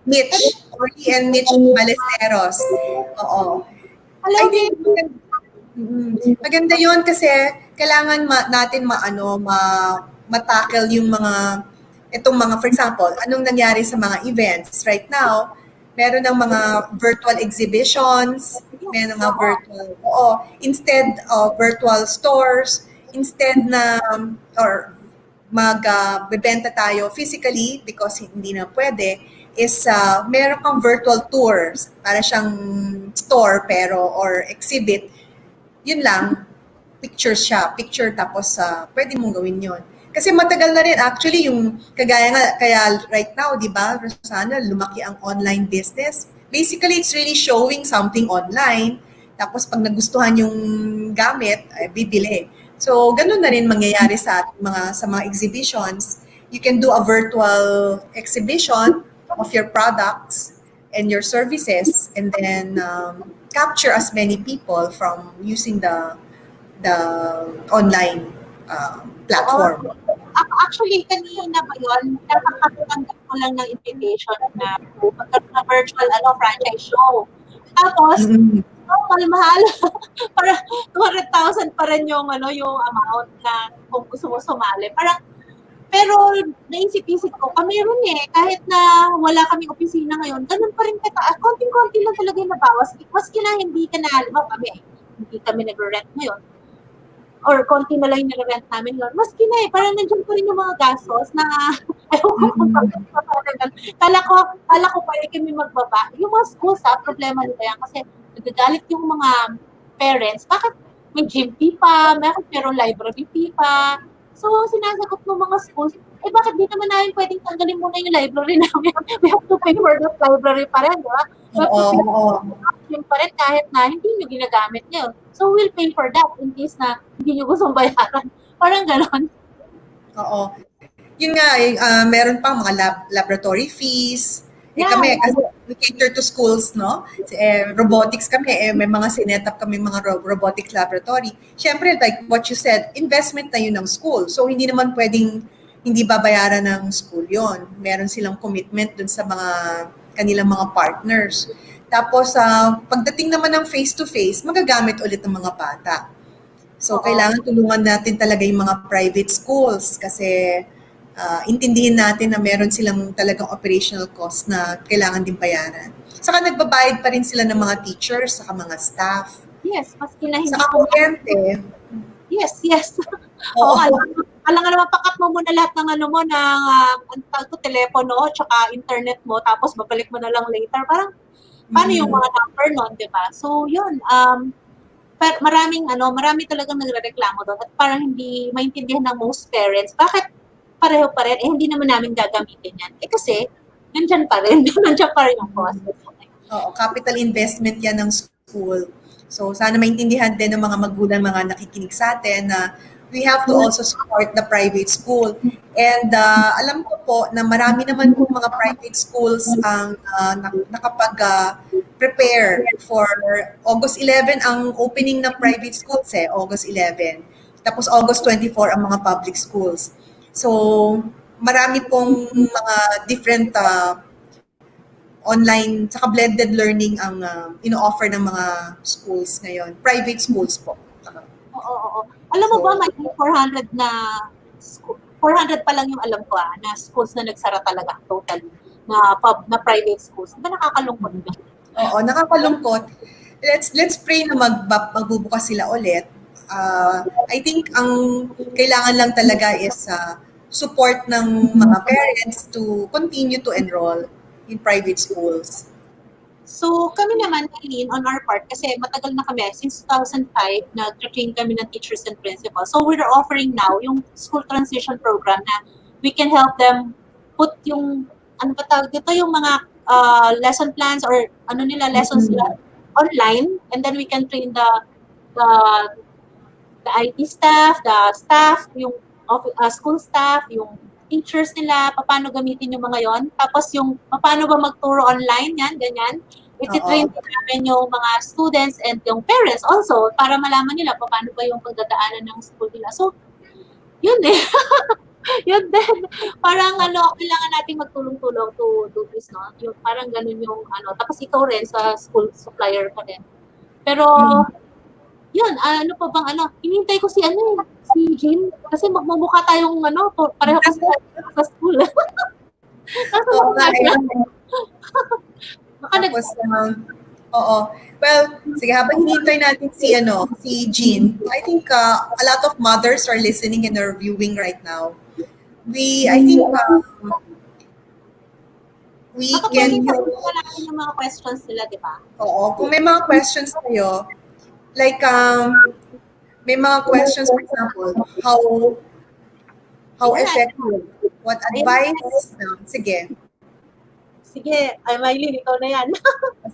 Mitch. Orly and Mitch Balesteros. Oo. Alam I think maganda yun kasi kailangan natin matackle yung itong mga, for example, anong nangyari sa mga events right now. Meron ng mga virtual exhibitions, meron ng mga instead of virtual stores, instead na, or magbebenta tayo physically because hindi na pwede, is meron kang virtual tours, para siyang store or exhibit. Yun lang, picture tapos pwede mong gawin yun. Kasi matagal na rin actually yung kaya right now, di ba, Rossana, lumaki ang online business. Basically, it's really showing something online. Tapos pag nagustuhan yung gamit, bibili. So, ganun na rin mangyayari sa mga exhibitions. You can do a virtual exhibition of your products and your services, and then capture as many people from using the online platform. Actually, kanina ba yun, nakakatanggap ko lang ng invitation na magkaroon ng virtual franchise show. Tapos, mahal. Para 200,000 pa rin yung amount na kung gusto mo sumali. Pero naisip-isip ko, kami rin kahit na wala kaming opisina ngayon, ganun pa rin kataas. Konting-konti lang talaga yung nabawas. Maski na hindi ka na, hindi kami nag-rent ngayon. Or konti na lang yung nag-rent namin yun. Maski na parang nandiyan pa rin yung mga gastos na, ewan ko kung bakit pa parang kala ko pwede kami magbaba. Yung mga schools, problema nila yan kasi nagagalit yung mga parents. Bakit may gym fee pa, merong library fee pa. So, sinasagot ng mga schools, bakit di naman namin pwedeng tanggalin muna yung library namin? We have to pay for that library pa rin, di ba? We have to pay for that pa rin kahit na hindi nyo ginagamit nyo. So, we'll pay for that in case na hindi nyo gustong bayaran. Parang ganon. Oo. Yun nga, meron pang mga laboratory fees. Kami, kasi we cater to schools, no? Robotics kami, may mga sinetup kami mga robotics laboratory. Siyempre, like what you said, investment na yun ng school. So, hindi naman pwedeng hindi babayaran ng school yon. Meron silang commitment dun sa kanilang mga partners. Tapos, pagdating naman ng face-to-face, magagamit ulit ng mga bata. So, kailangan tulungan natin talaga yung mga private schools kasi intindihin natin na meron silang talagang operational cost na kailangan din bayaran. Saka nagbabayad pa rin sila ng mga teachers, saka mga staff. Yes, maski na hindi. Saka kuryente. Yes. Oo. Alam nga naman, pakat mo muna lahat ng telepono, tsaka internet mo, tapos babalik mo na lang later. Parang, paano yung mga number nun, di ba? So, yun. Pero marami talagang nagrereklamo doon at parang hindi maintindihan ng most parents. Bakit pareho pa rin? Hindi naman namin gagamitin yan. Kasi, nandyan pa rin. Nandyan pa rin yung cost. Oo, capital investment yan ng school. So, sana maintindihan din ng mga magulang, mga nakikinig sa atin na we have to also support the private school. And alam ko po na marami naman po mga private schools ang nakapag-prepare for August 11 ang opening ng private schools August 11. Tapos August 24 ang mga public schools. So, marami pong mga different online, saka blended learning ang ino-offer ng mga schools ngayon. Private schools po. Oo. Alam mo ba, may 400 pa lang yung alam ko na schools na nagsara talaga totally, na private schools. Diba nakakalungkot ba? Oo, nakakalungkot. Let's pray na magbubukas sila ulit. I think ang kailangan lang talaga is support ng mga parents to continue to enroll in private schools. So, kami naman, Mylene, on our part, kasi matagal na kami, since 2005, nag-train kami ng teachers and principals. So, we're offering now yung school transition program na we can help them put yung, yung mga lesson plans or lessons online, and then we can train the the IT staff, the staff, yung school staff, yung teachers nila, paano gamitin yung mga yon. Tapos yung paano ba magturo online, yan, ganyan. Iti-train din namin yung mga students and yung parents also para malaman nila paano ba yung pagdadaanan ng school nila. So, yun eh. Yun din. Parang kailangan nating magtulong-tulong to do this, no? Yung, parang ganun yung Tapos ikaw rin sa school supplier ko din. Pero, yun, pa bang hinintay ko si si Jim, kasi magmumukha tayong pareho kasi sa school. Kaso Tapos, oo. Well, sige, habang hinintay natin si Jean, I think a lot of mothers are listening and are viewing right now. I think, we can use... natin yung mga questions nila, di ba? Oo. Kung may mga questions kayo, like, may mga questions, for example, how effective, what advice, sige. Sige, Mylene, ikaw na yan.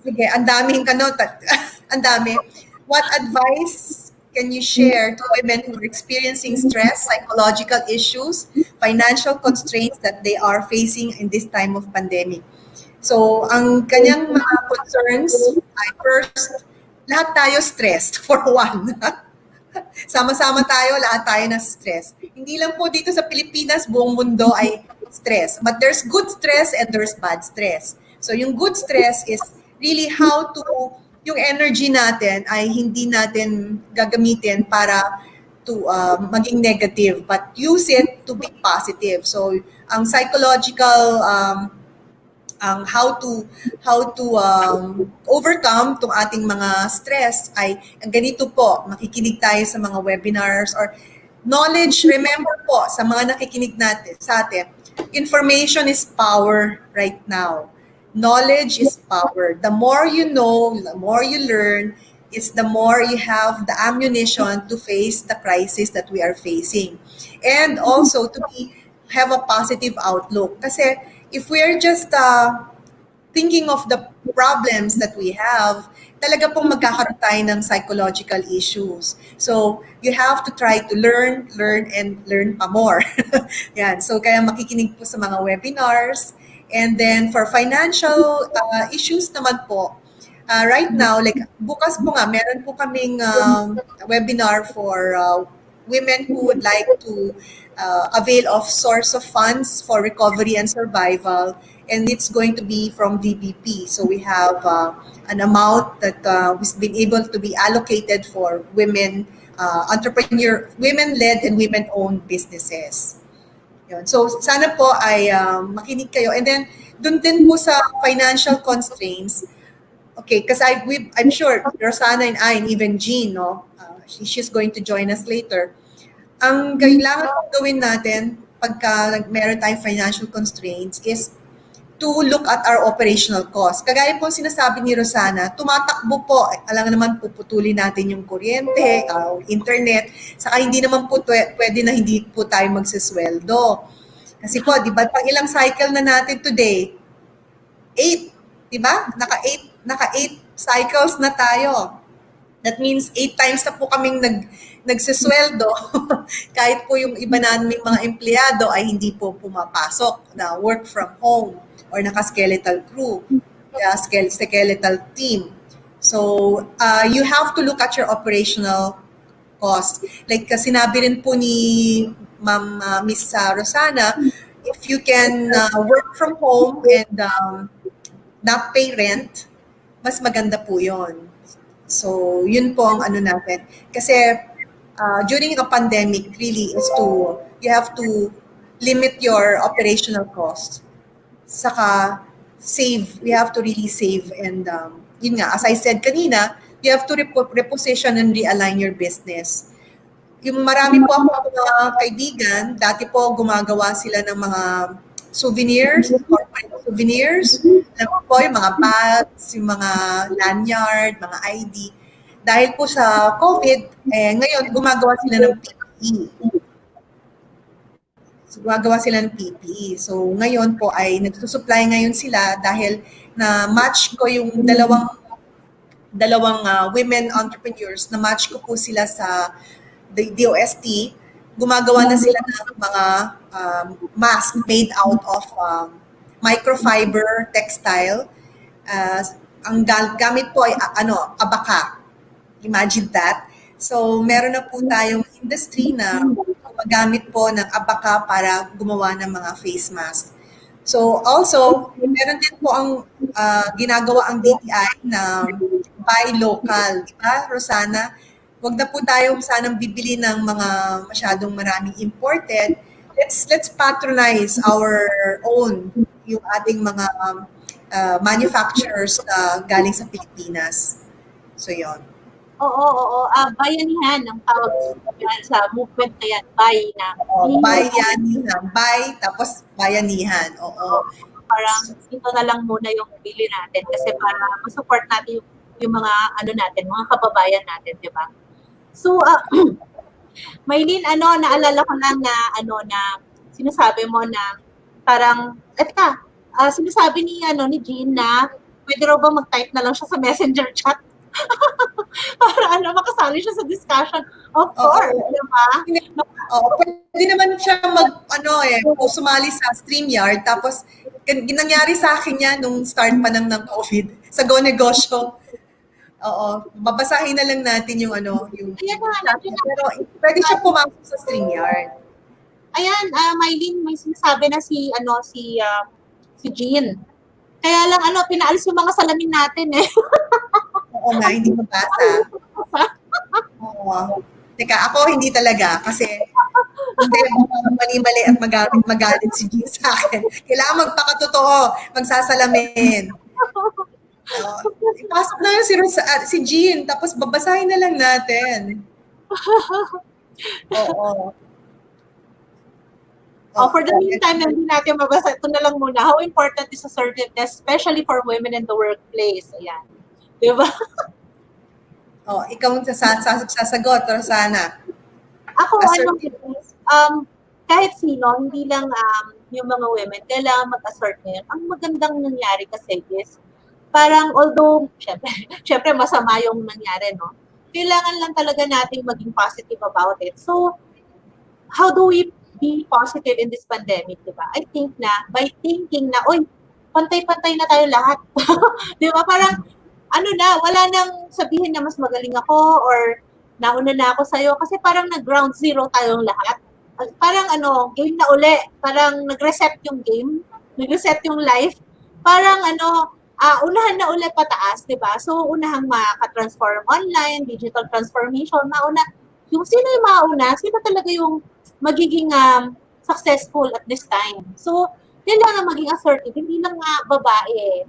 Sige, ang daming ang dami. What advice can you share to women who are experiencing stress, psychological issues, financial constraints that they are facing in this time of pandemic? So, ang kanyang mga concerns ay first, lahat tayo stressed for one. Sama-sama tayo, lahat tayo na stress. Hindi lang po dito sa Pilipinas, buong mundo ay stress. But there's good stress and there's bad stress. So yung good stress is really how to, yung energy natin ay hindi natin gagamitin para to maging negative, but use it to be positive. So ang psychological how to overcome tong ating mga stress ay ang ganito po, makikinig tayo sa mga webinars or knowledge. Remember po sa mga nakikinig natin sa atin, information is power right now. Knowledge is power. The more you know, the more you learn, is the more you have the ammunition to face the crisis that we are facing. And also to have a positive outlook. Kasi if we're just thinking of the problems that we have, talaga pong magkakaroon tayo ng psychological issues. So, you have to try to learn, and learn pa more. Yan. So, kaya makikinig po sa mga webinars. And then, for financial issues naman po, right now, like bukas po nga, meron po kaming webinar for women who would like to avail of source of funds for recovery and survival, and it's going to be from DBP. So we have an amount that has been able to be allocated for women women-led and women-owned businesses. Yun. So sana po ay makinig kayo. And then dun din po sa financial constraints, okay, because I'm sure Rossana and I, and even Jean, no, she's going to join us later. Ang kailangan gawin natin pagka meron tayong financial constraints is to look at our operational costs. Kagaya po sinasabi ni Rossana, tumatakbo po. Alam naman puputulin natin yung kuryente, internet, saka hindi naman po pwede na hindi po tayo magsisweldo. Kasi po, di ba, pang ilang cycle na natin today? 8, di ba? Naka 8 cycles na tayo. That means 8 times na po kaming nagsisweldo. Kahit po yung iba naming mga empleyado ay hindi po pumapasok na work from home or naka-skeletal crew, skeletal team. So, you have to look at your operational costs. Like sinabi rin po ni Miss Rossana, if you can work from home and not pay rent, mas maganda po yon. So, yun po ang natin. Kasi during a pandemic, really is you have to limit your operational costs. Saka save, we have to really save. And yun nga, as I said kanina, you have to reposition and realign your business. Yung marami po ako mga kaibigan, dati po gumagawa sila ng mga souvenirs, corporate souvenirs, alam po yung mga bags, yung mga lanyard, mga ID. Dahil po sa COVID, ngayon gumagawa sila ng PPE. So, gumagawa sila ng PPE. So, ngayon po ay nagsusupply ngayon sila dahil na match ko yung dalawang women entrepreneurs, na match ko po sila sa DOST. Gumagawa na sila ng mga mask made out of microfiber textile. Ang gamit po ay abaka. Imagine that. So, meron na po tayong industry na gumagamit po ng abaka para gumawa ng mga face mask. So, also, meron din po ang ginagawa ang DTI na buy local. Di ba, Rossana? Huwag na po tayo sanang bibili ng mga masyadong maraming imported. Let's patronize our own, yung ating mga manufacturers galing sa Pilipinas. So, yon. Oo. Bayanihan ang tawag sa movement na yan. Bayanihan. Buy, tapos bayanihan. Oo. Parang ito na lang muna yung bili natin kasi para ma-support natin yung mga natin, mga kababayan natin, di ba? So, Mylene, naalala ko lang na sinasabi mo na parang, sinasabi ni Jean na pwede raw ba mag-type na lang siya sa messenger chat para makasali siya sa discussion. Of course, di ba? Pwede naman siya sumali sa StreamYard, tapos ginangyari sa akin yan nung start pa ng COVID, sa Go Negosyo. Oo, babasahin na lang natin yung pero pwede siya pumasok sa StreamYard. Ayan, Mylene, may sinasabi na si Jean. Kaya lang pinaalis yung mga salamin natin eh. Oo nga, hindi mabasa. Oo. Teka, ako hindi talaga kasi hindi mali-mali at magalit si Jean sa akin. Kailangan magpakatotoo, magsasalamin. Ipasok na yun si Jean, tapos babasahin na lang natin. Oo. For the meantime, hindi natin mabasa. Ito na lang muna. How important is assertiveness, especially for women in the workplace? Ayan. Di ba? Ikaw ang sasagot, Rossana. Ako, kahit sino, hindi lang yung mga women, kailangan mag-assert ngayon. Ang magandang nangyari kasi is, parang although, syempre masama yung nangyari, no? Kailangan lang talaga nating maging positive about it. So, how do we be positive in this pandemic, di ba? I think na, by thinking na, pantay-pantay na tayo lahat. Di ba? Parang, wala nang sabihin na mas magaling ako or nauna na ako sa'yo kasi parang nag-ground zero tayong lahat. Parang game na uli. Parang nag-reset yung game. Nag-reset yung life. Parang unahan na uli pataas, di ba? So, unahang maka-transform online, digital transformation, yung sino yung mauna, sino talaga yung magiging successful at this time. So, kailangan maging assertive. Hindi lang babae,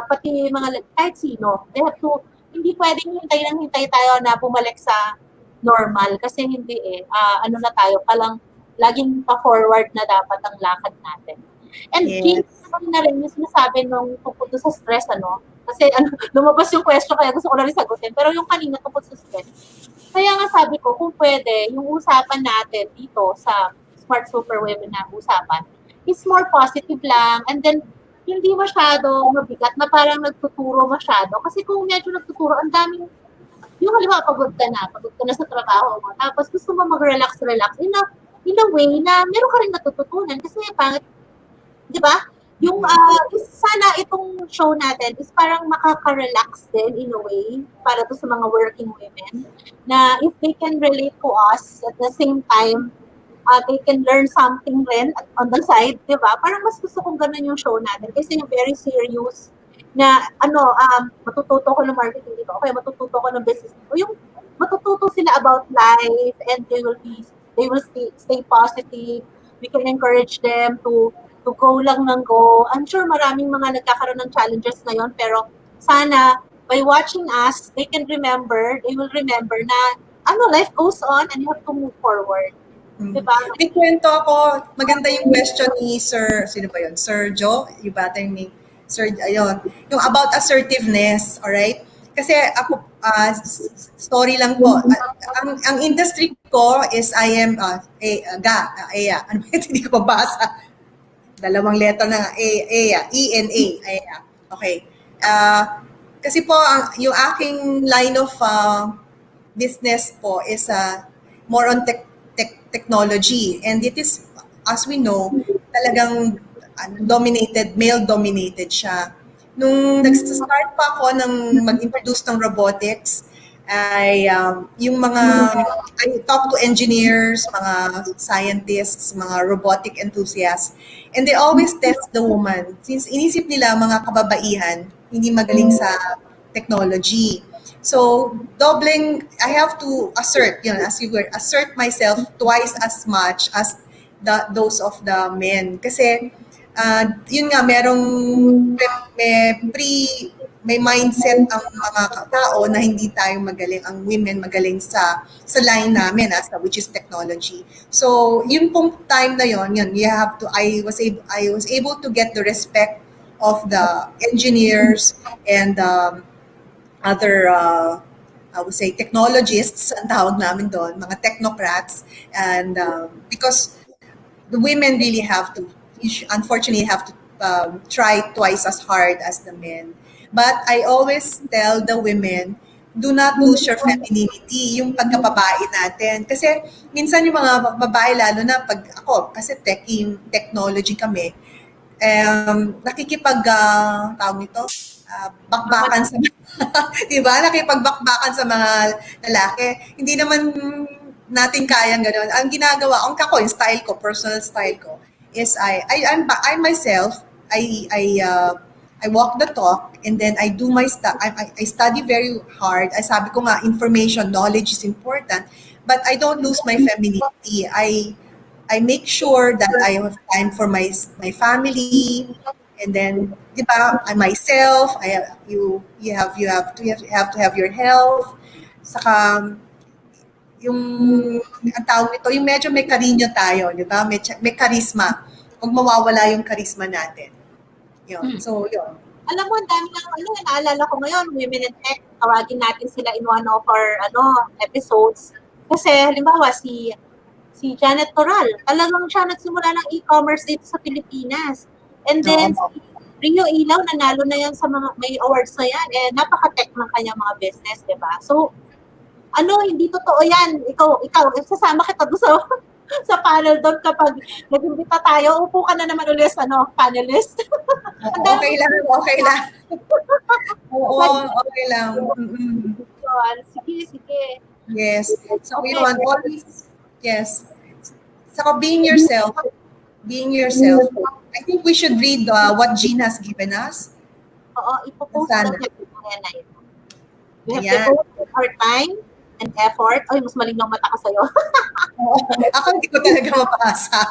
pati mga kahit sino. They have to, hindi pwedeng hintay tayo na bumalik sa normal kasi hindi na tayo, palang laging pa-forward na dapat ang lakad natin. And yes. Na rin yung sinasabi nung tungkol sa stress, kasi lumabas yung question kaya gusto ko na rin sagutin. Pero yung kanina tungkol sa stress, kaya nga sabi ko, kung pwede, yung usapan natin dito sa Smart Super Women na usapan, is more positive lang. And then, hindi masyado mabigat na parang nagtuturo masyado. Kasi kung medyo nagtuturo, ang daming, yung halimbawa, pagod ka na sa trabaho mo, tapos gusto mo mag-relax in a way na meron ka rin natututunan. Kasi pangit, di ba? Yung sana itong show natin is parang makaka-relax din in a way para to sa mga working women na if they can relate to us at the same time they can learn something rin on the side, di ba? Parang mas gusto kong ganun yung show natin kasi yung very serious na matututo ko ng marketing dito, okay, matututo ko ng business dito. Yung matututo sila about life and they will stay positive. We can encourage them to go lang ng go. I'm sure maraming mga nagkakaroon ng challenges ngayon, pero sana by watching us, they will remember na life goes on and you have to move forward. Diba? May kwento ako, maganda yung question ni Sir, sino ba yun? Sir Joe, yung bata ni Sir, ayun. Yung about assertiveness, alright? kasi ako, story lang po. Ang industry ko is I am, ano ba yun? Hindi ko mabasa. Dalawang letter na ENA. Aya. Okay. Kasi po, yung aking line of business po is more on technology. And it is, as we know, talagang male-dominated siya. Nung nag-start pa ako ng mag-introduce ng robotics, ay yung mga, I talk to engineers, mga scientists, mga robotic enthusiasts, and they always test the woman. Since inisip nila mga kababaihan, hindi magaling sa technology. So, I have to assert, as you were, assert myself twice as much as those of the men. Kasi, yun nga, may mindset ang mga tao na hindi tayo magaling, ang women magaling sa line namin, which is technology. So, yun pong time na yun, I was able to get the respect of the engineers and other, I would say, technologists, ang tawag namin doon, mga technocrats. And because the women really unfortunately have to try twice as hard as the men. But I always tell the women, do not lose your femininity, yung pagkababae natin. Kasi minsan yung mga babae, lalo na pag ako, kasi technology kami, tawag nito, bakbakan sa di ba? Nakipagbakbakan sa mga lalaki. Hindi naman natin kayang gano'n. Ang ginagawa, yung style ko, personal style ko, is I myself, I walk the talk, and then I do my I study very hard. Sabi ko nga, knowledge is important, but I don't lose my femininity. I make sure that I have time for my family, and then, di ba, myself, you have to have your health. Saka yung ang tawag nito, yung medyo may karinyo tayo, di ba? May charisma. Huwag mawawala yung charisma natin. Yun. So, yun. Alam mo, ang dami ng, naalala ko ngayon, Women in Tech, tawagin natin sila in one of our, episodes. Kasi, halimbawa, si Janet Toral, talagang siya nagsimula ng e-commerce dito sa Pilipinas. And then, si Rio Ilaw, nanalo na yan sa mga, may awards na yan. Napaka-tech ng kanyang mga business, di ba? So, hindi totoo yan. Ikaw, sasama kita doon sa panel doon kapag nag-imbita tayo, upo ka na naman ulit panelist. Okay lang. Oo, okay lang. Sige. Yes. So, we want always, yes. So, being yourself. I think we should read what Jean has given us. Oo, ipopost Rossana. na na ito. We have to devote our time and effort. Ay, mas malinaw mata ko sa'yo. Ako hindi ko talaga mabasa.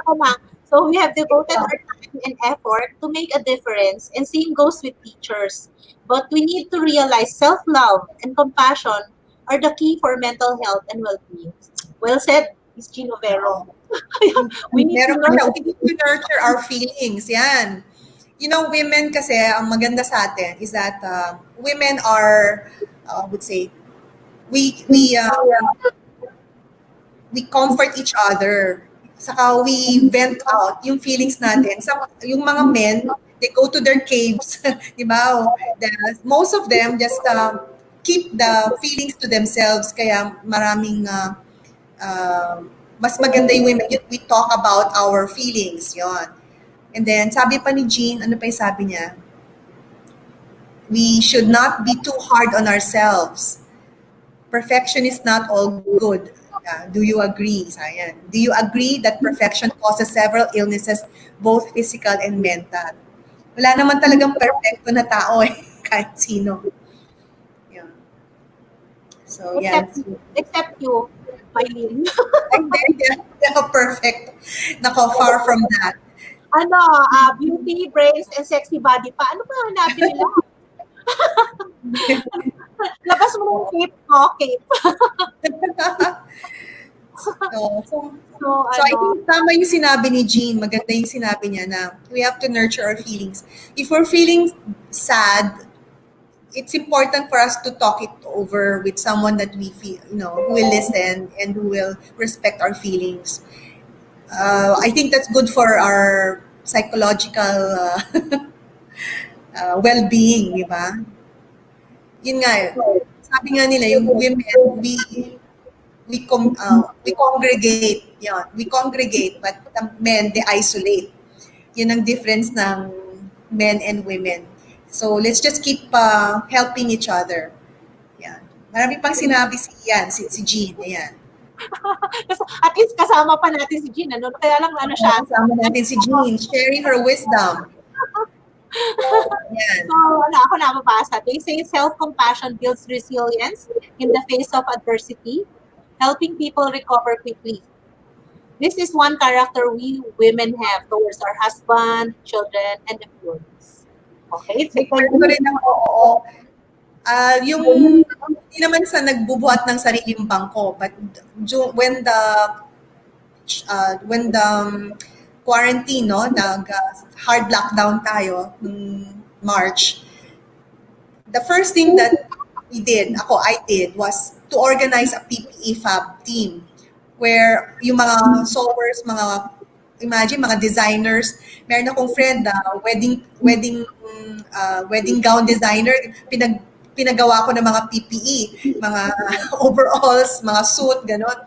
Ako na. So we have devoted our time and effort to make a difference, and same goes with teachers. But we need to realize self-love and compassion are the key for mental health and well-being. Well said, Ms. Jean Uvero. We need to nurture our feelings. Yan. Women kasi, ang maganda sa atin is that women are, I would say, we comfort each other. Saka we vent out yung feelings natin. Yung mga men, they go to their caves. Diba? Most of them just keep the feelings to themselves. Kaya maraming, mas maganda yung women. We talk about our feelings. Yon. And then, sabi pa ni Jean, ano pa yung sabi niya? We should not be too hard on ourselves. Perfection is not all good. Do you agree, Sayan? Do you agree that perfection causes several illnesses, both physical and mental? Wala naman talagang perfecto na tao kahit sino. Yeah. So, except you, Mylene. They're perfect. Nako, far from that. Beauty, brains, and sexy body pa. Ano pa hanapin nila? Labas mo yung cape ko, cape. So, I think tama yung sinabi ni Jean. Maganda yung sinabi niya na we have to nurture our feelings. If we're feeling sad, it's important for us to talk it over with someone that we feel, who will listen and who will respect our feelings. I think that's good for our psychological well-being, di ba? Yun nga, sabi nga nila, yung women, we congregate, yun. We congregate, but the men, they isolate. Yun ang difference ng men and women. So let's just keep helping each other. Yan. Marami pang sinabi si Jean. Ayan. At least kasama pa natin si Jean, ano? Kaya lang ano siya. Kasama natin si Jean, sharing her wisdom. Yan. So, ako nababasa. They say self-compassion builds resilience in the face of adversity, helping people recover quickly. This is one character we women have towards our husband, children, and employees. Okay? So, Ito rin ang oo. Yung hindi naman sa nagbubuhat ng sariling bangko, but when the quarantine, no, hard lockdown tayo nung March, the first thing that I did, was to organize a PPE fab team where yung mga sewers, imagine, mga designers. Meron akong friend na wedding gown designer, pinagawa ko ng mga PPE, mga overalls, mga suit, gano'n.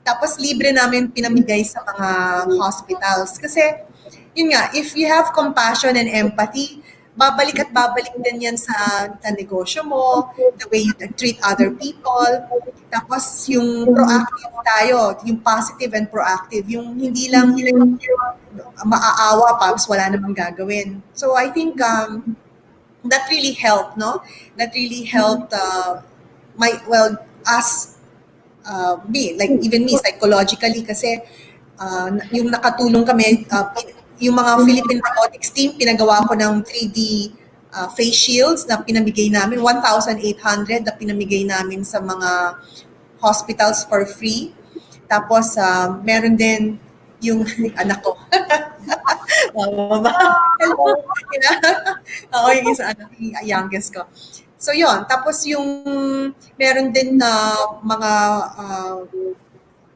Tapos libre namin pinamigay sa mga hospitals. Kasi, yun nga, if you have compassion and empathy, babalik at babalik din yan sa negosyo mo, the way you treat other people. Tapos yung proactive tayo, yung positive and proactive, yung hindi lang maaawa pa, wala namang gagawin. So I think that really helped, no? That really helped us, even me psychologically, kasi yung nakatulong kami, yung mga Philippine robotics team, pinagawa ko ng 3D face shields na pinamigay namin, 1,800 na pinamigay namin sa mga hospitals for free. Tapos meron din yung anak ko. Hello. Oo, yung isa anak, yung youngest ko. So yon, tapos yung meron din na mga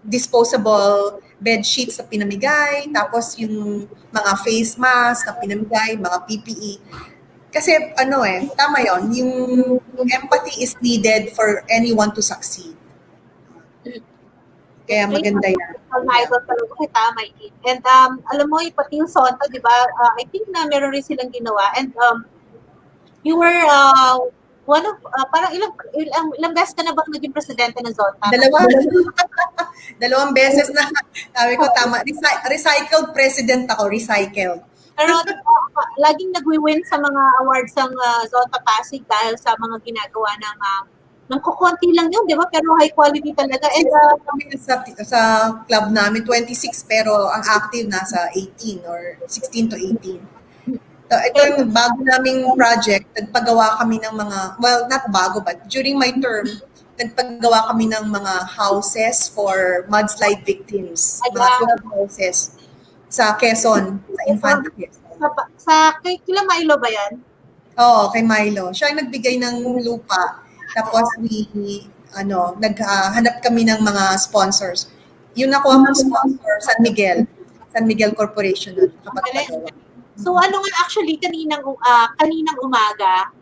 disposable bed sheets na pinamigay, tapos yung mga face mask na pinamigay, mga PPE. Kasi tama yon, yung empathy is needed for anyone to succeed. Kaya maganda yan. Idol talaga kita, Mylene. And alam mo, pati yung Sonta, di ba, I think na meron rin silang ginawa. And you were one of, parang ilang beses ka na bang naging presidente ng Zonta? Dalawang beses na. Sabi ko, tama. Recycled president ako, recycled. Pero laging nagwi-win sa mga awards ng Zonta Pasig dahil sa mga ginagawa ng kukunti lang yun, di ba? Pero high quality talaga. And sa club namin, 26, pero ang active nasa 18 or 16 to 18. So, ito yung bago naming project, nagpagawa kami ng mga, well, not bago, but during my term, nagpagawa kami ng mga houses for mudslide victims. Mga 12 houses sa Quezon, sa Infanta Quezon. Kay Kila Milo ba yan? Oo, kay Milo. Siya ang nagbigay ng lupa. Tapos naghanap kami ng mga sponsors. Yung nakuha kong sponsor, San Miguel Corporation nun, kapag-pagawa. So actually kaninang umaga,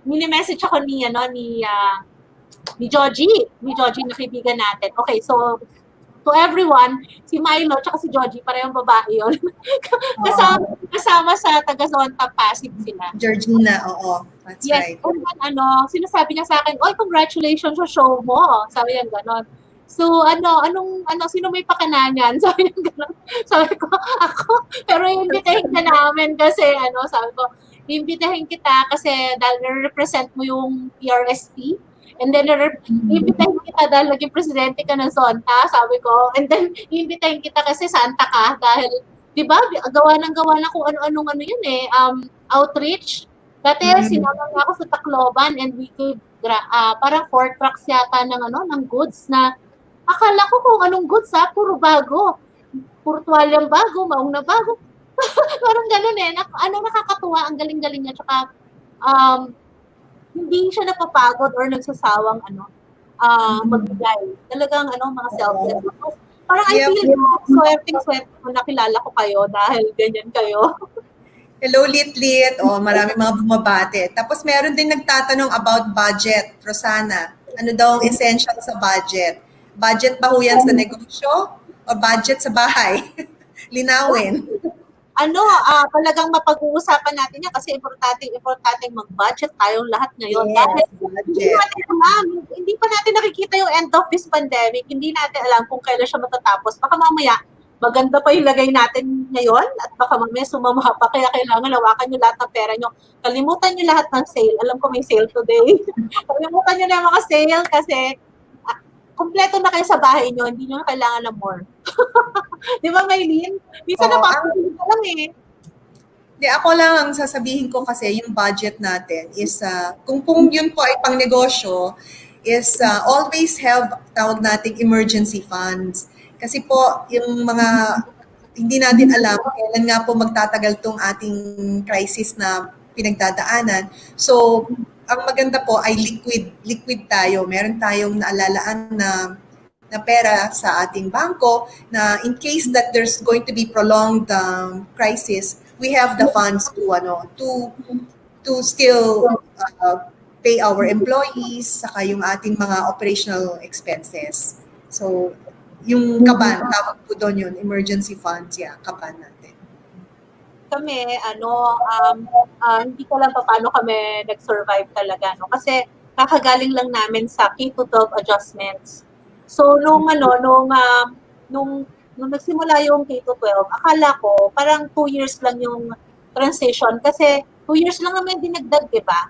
mini-message ako ni Joji na kaibigan natin. Okay, so to everyone, si Milo at si Joji, parehong babae yun. kasama sa taga-Zonta Pasig sila. Georgina, oo. That's yes, right. And sinasabi niya sa akin, "Oy, congratulations sa show mo." Sabi niya gano'n. So, sino may pakananan? Sabi niya gano'n. Sabi ko, ako. Pero imbitahin ka namin kasi, sabi ko, imbitahin kita kasi dahil nare-represent mo yung PRSP. And then, imbitahin kita dahil naging presidente ka ng Zonta, sabi ko. And then, imbitahin kita kasi Santa ka dahil, di ba, gawa na kung ano-anong yun outreach. Dati, sinama nga ako sa Tacloban and we gave, parang 4 trucks yata ng goods na akala ko kung anong goods puro bago. Puro tuwalyang bago, maong na bago. Parang ganun nakakatuwa, ang galing-galing niya. Tsaka, hindi siya napapagod or nagsasawang magbigay. Talagang mga selfless. Tapos, parang I Yep. feel swerte ko nakilala ko kayo dahil ganyan kayo. Hello, Lit-Lit. Marami mga bumabate. Tapos meron din nagtatanong about budget, Rossana. Ano daw ang essential sa budget? Budget ba ho yan sa negosyo o budget sa bahay? Linawin. Talagang mapag-uusapan natin yan kasi importante mag-budget tayong lahat ngayon. Yes, Dahil budget. hindi pa natin nakikita yung end of this pandemic. Hindi natin alam kung kailan siya matatapos. Baka mamaya, maganda pa yung lagay natin ngayon at baka mamaya sumama pa. Kaya kailangan lawakan nyo lahat ng pera nyo. Kalimutan nyo lahat ng sale. Alam ko may sale today. Kalimutan nyo na yung mga sale kasi kompleto na kayo sa bahay nyo. Hindi nyo kailangan ng more. Di ba, Mylene? Minsan napapalit ka lang eh. Di, ako lang ang sasabihin ko kasi yung budget natin is, kung yun po ay pang negosyo, is always have tawag nating emergency funds. Kasi po, yung mga hindi natin alam kailan nga po magtatagal tong ating crisis na pinagdadaanan. So, ang maganda po ay liquid tayo. Meron tayong naalalaan na pera sa ating bangko na in case that there's going to be prolonged crisis, we have the funds to still pay our employees, saka yung ating mga operational expenses. So, yung kaban, tawag po doon yun, emergency funds, kaban natin. Kami, hindi ko lang paano kami nag-survive talaga, no? Kasi kakagaling lang namin sa K-12 adjustments. So, nung nagsimula yung K-12, akala ko parang 2 years lang yung transition kasi 2 years lang naman dinagdag, di ba?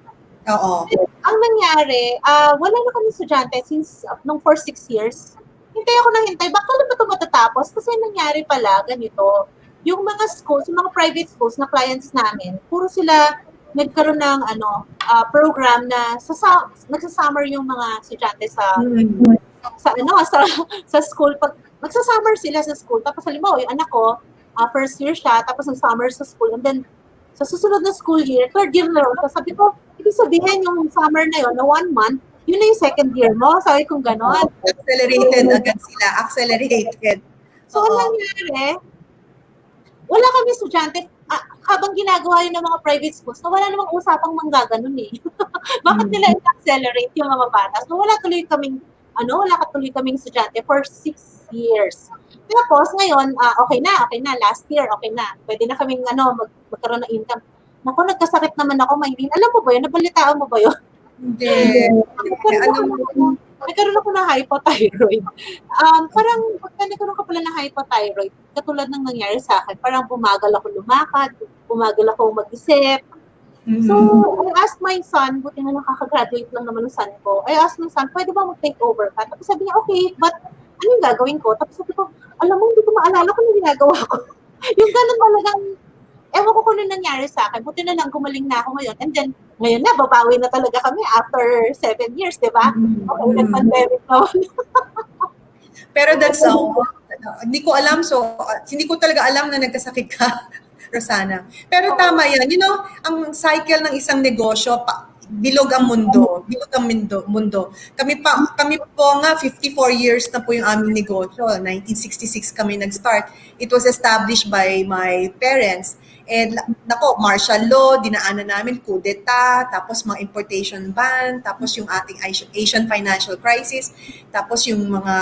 Oo. Ang nangyari, wala na kami estudyante since nung for 6 years. Hintay ako ng hintay. Baka na ba ito matatapos? Kasi nangyari pala, ganito. Yung mga schools, yung mga private schools na clients namin, puro sila nagkaroon ng program na nagsasummer yung mga estudyante sa school. Pag nagsasummer sila sa school, tapos halimbawa, yung anak ko, first year siya, tapos nag-summer sa school, and then sa susunod na school year, third year na rin. Sabi ko, ibig sabihin yung summer na yun, na 1 month, yun na yung second year mo. Sabi kong gano'n. Accelerated agad sila. Accelerated. So, ang nangyari, wala kami estudyante. Habang ginagawa yun ng mga private schools, na wala namang usapang manggaganon eh. Bakit nila i-accelerate yung mga bata? So, wala katuloy kaming estudyante for 6 years. Tapos, ngayon, okay na, last year, okay na. Pwede na kaming magkaroon ng income. Naku, nagkasakit naman ako, Mylene. Alam mo ba yun? Nabalitaan mo ba yun? Hindi. Nagkaroon ako ng hypothyroid. Parang pagka nagkaroon ka pala ng hypothyroid, katulad ng nangyari sa akin, parang bumagal ako lumakad, bumagal ako mag-isip. So, I asked my son, buti na nakaka-graduate lang naman ng son ko, I asked my son, pwede ba mag-take over ka? Tapos sabi niya, okay, but ano yung gagawin ko? Tapos sabi ko, alam mo, hindi ko maalala kung ano ginagawa ko. Yung ganun talagang, ewan ko kung ano nangyari sa akin. Buti na lang gumaling na ako ngayon. And then, ngayon na, babawi na talaga kami after 7 years, di ba? Okay, nag-pandemic naman. Pero that's hindi ko alam. So, hindi ko talaga alam na nagkasakit ka, Rossana. Pero tama yan. You know, ang cycle ng isang negosyo, bilog ang mundo. Bilog ang mundo. Kami po nga, 54 years na po yung aming negosyo. 1966 kami nag-start. It was established by my parents. And nako, martial law, dinaanan namin, coup d'etat, tapos mga importation ban, tapos yung ating Asian financial crisis, tapos yung mga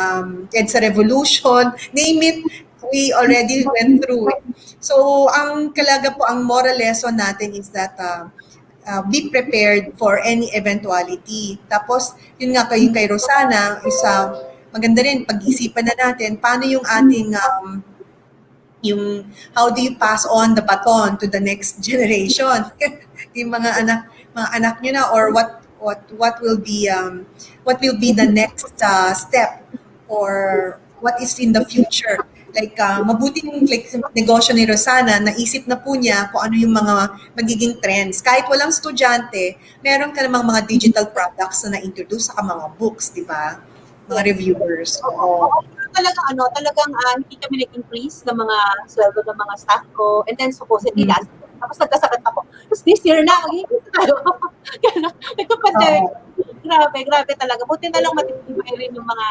EDSA revolution, name it, we already went through it. So, ang kalaga po, ang moral lesson natin is that be prepared for any eventuality. Tapos, yun nga kay Rossana, is maganda rin, pag-isipan na natin, paano yung ating yung how do you pass on the baton to the next generation? Yung mga anak niyo na, or what will be the next step, or what is in the future? Like mabuting negosyo ni Rossana, naisip na po niya kung ano yung mga magiging trends. Kahit walang estudyante, meron ka namang mga digital products na na-introduce sa mga books, di ba? Mga reviewers. Talagang hindi kami nag-increase ng mga sweldo ng mga staff ko. And then supposedly last Tapos nagkasakit ako. Tapos this year na, mag-iipit tayo. Ito pandemic. Grabe talaga. Buti na lang matitibay rin yung mga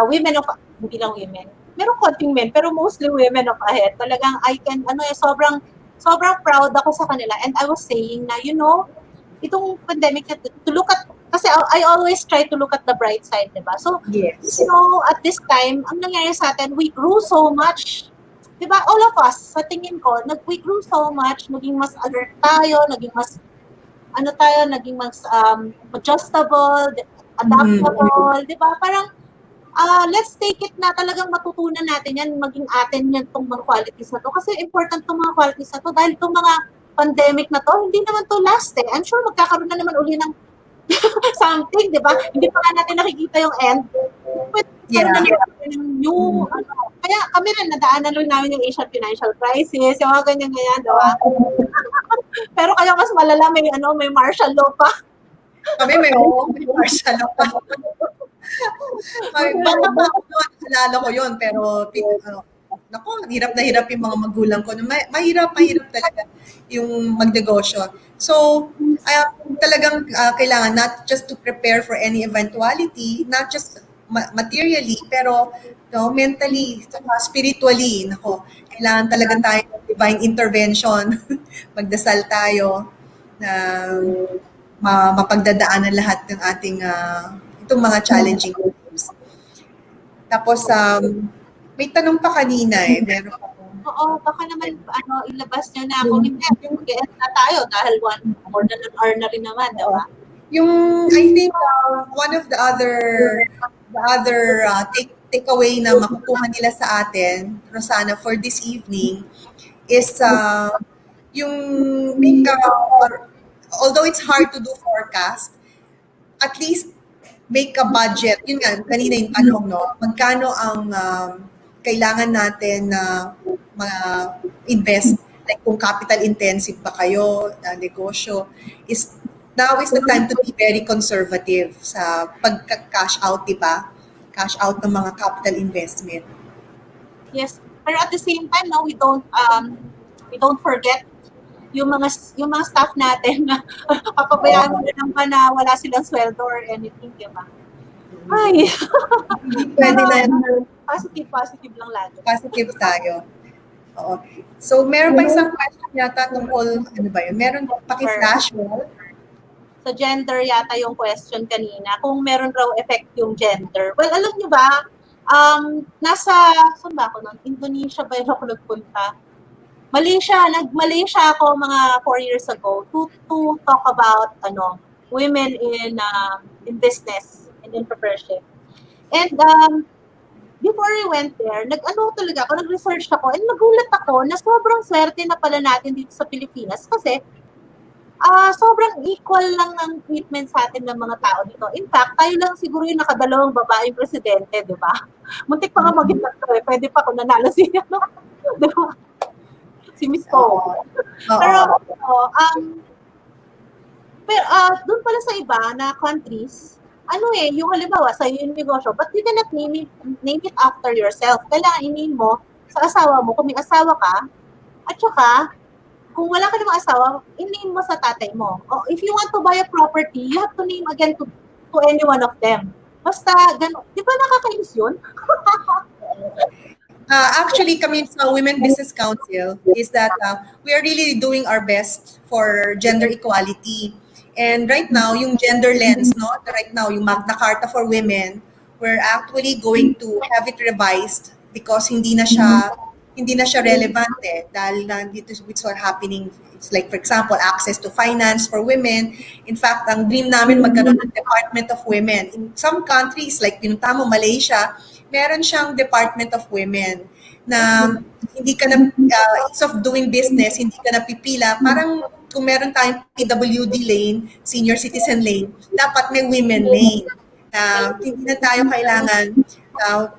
women of, hindi lang women. Meron konting men, pero mostly women of ahead. Talagang I can, sobrang proud ako sa kanila. And I was saying na, itong pandemic, to look at, kasi I always try to look at the bright side, diba? So, Yes. at this time, ang nangyari sa atin, we grew so much. Diba? All of us, sa tingin ko, we grew so much, naging mas alert tayo, naging mas, naging mas adjustable, adaptable, diba? Parang, let's take it na talagang matutunan natin yan, maging atin yan itong mga qualities na to. Kasi important itong mga qualities na to dahil itong mga pandemic na to, hindi naman to last eh. I'm sure magkakaroon na naman uli ng something, di ba? Hindi pa nga natin nakikita yung end. Yeah. Ng new, kaya kami rin, nadaanan rin namin yung Asian financial crisis, yung mga ganyan-ganyan, di ba? Pero kaya mas malala, may martial law pa. Kami may martial law pa. Bata pa ako yun, alala ko yun, pero hirap na hirap yung mga magulang ko. Mahirap talaga yung magnegosyo. So, talagang kailangan not just to prepare for any eventuality, not just materially, pero mentally, spiritually, kailangan talaga tayo ng divine intervention. Magdasal tayo na mapagdadaanan lahat ng ating itong mga challenging times. Tapos, may tanong pa kanina eh. Meron pa. Oo, baka naman ilabas niya na ako. Hindi, mag-end na tayo dahil more than an hour na rin naman, di ba? I think one of the other takeaway na makukuha nila sa atin, Rossana, for this evening is yung although it's hard to do forecast, at least make a budget. Yun nga, kanina yung tanong, no? Magkano ang kailangan natin na invest? Like kung capital intensive ba kayo, negosyo, now is the time to be very conservative sa pagka-cash out, diba? Cash out ng mga capital investment. Yes, pero at the same time, no, we don't forget yung mga staff natin na papabayaan mo na lang ba na wala silang sweldo or anything, di ba? Ay! Hindi pwede na Positive lang lagi. Positive tayo. Oo. So, meron pa isang question yata tungkol, ano ba yun? Meron paki-flash mo? Sa gender yata yung question kanina, kung meron raw effect yung gender. Well, alam nyo ba, saan ba ako nun? Indonesia ba yun ako nagpunta? Nag-Malaysia ako mga 4 years ago to talk about women in business and entrepreneurship. And before I went there, nag-research ako and nagulat ako na sobrang swerte na pala natin dito sa Pilipinas kasi sobrang equal lang ng treatment sa atin ng mga tao dito. In fact, tayo lang siguro yung nakadalawang babaeng presidente, di ba? Muntik pa nga maging tatlo eh. Pwede pa kung nanalo siya, no? Di ba? Si Miss Ko. Pero, doon pala sa iba na countries, yung halimbawa, sa yung negosyo, but you cannot name it after yourself. Kailangan i-name mo sa asawa mo, kung may asawa ka, at saka, kung wala ka namang asawa, i-name mo sa tatay mo. O, if you want to buy a property, you have to name again to any one of them. Basta, gano'n. Di ba nakakainis yun? Actually, kami sa Women Business Council is that we are really doing our best for gender equality. And right now, yung gender lens, no? Right now, yung Magna Carta for Women, we're actually going to have it revised because hindi na siya relevant eh. Dahil dito what's happening. It's like, for example, access to finance for women. In fact, ang dream namin magkaroon ng Department of Women. In some countries, like pinunta mo, Malaysia, meron siyang Department of Women na hindi ka na, ease of doing business, hindi ka na pipila. Parang kung meron tayong PWD lane, senior citizen lane, dapat may women lane. Hindi na tayo kailangan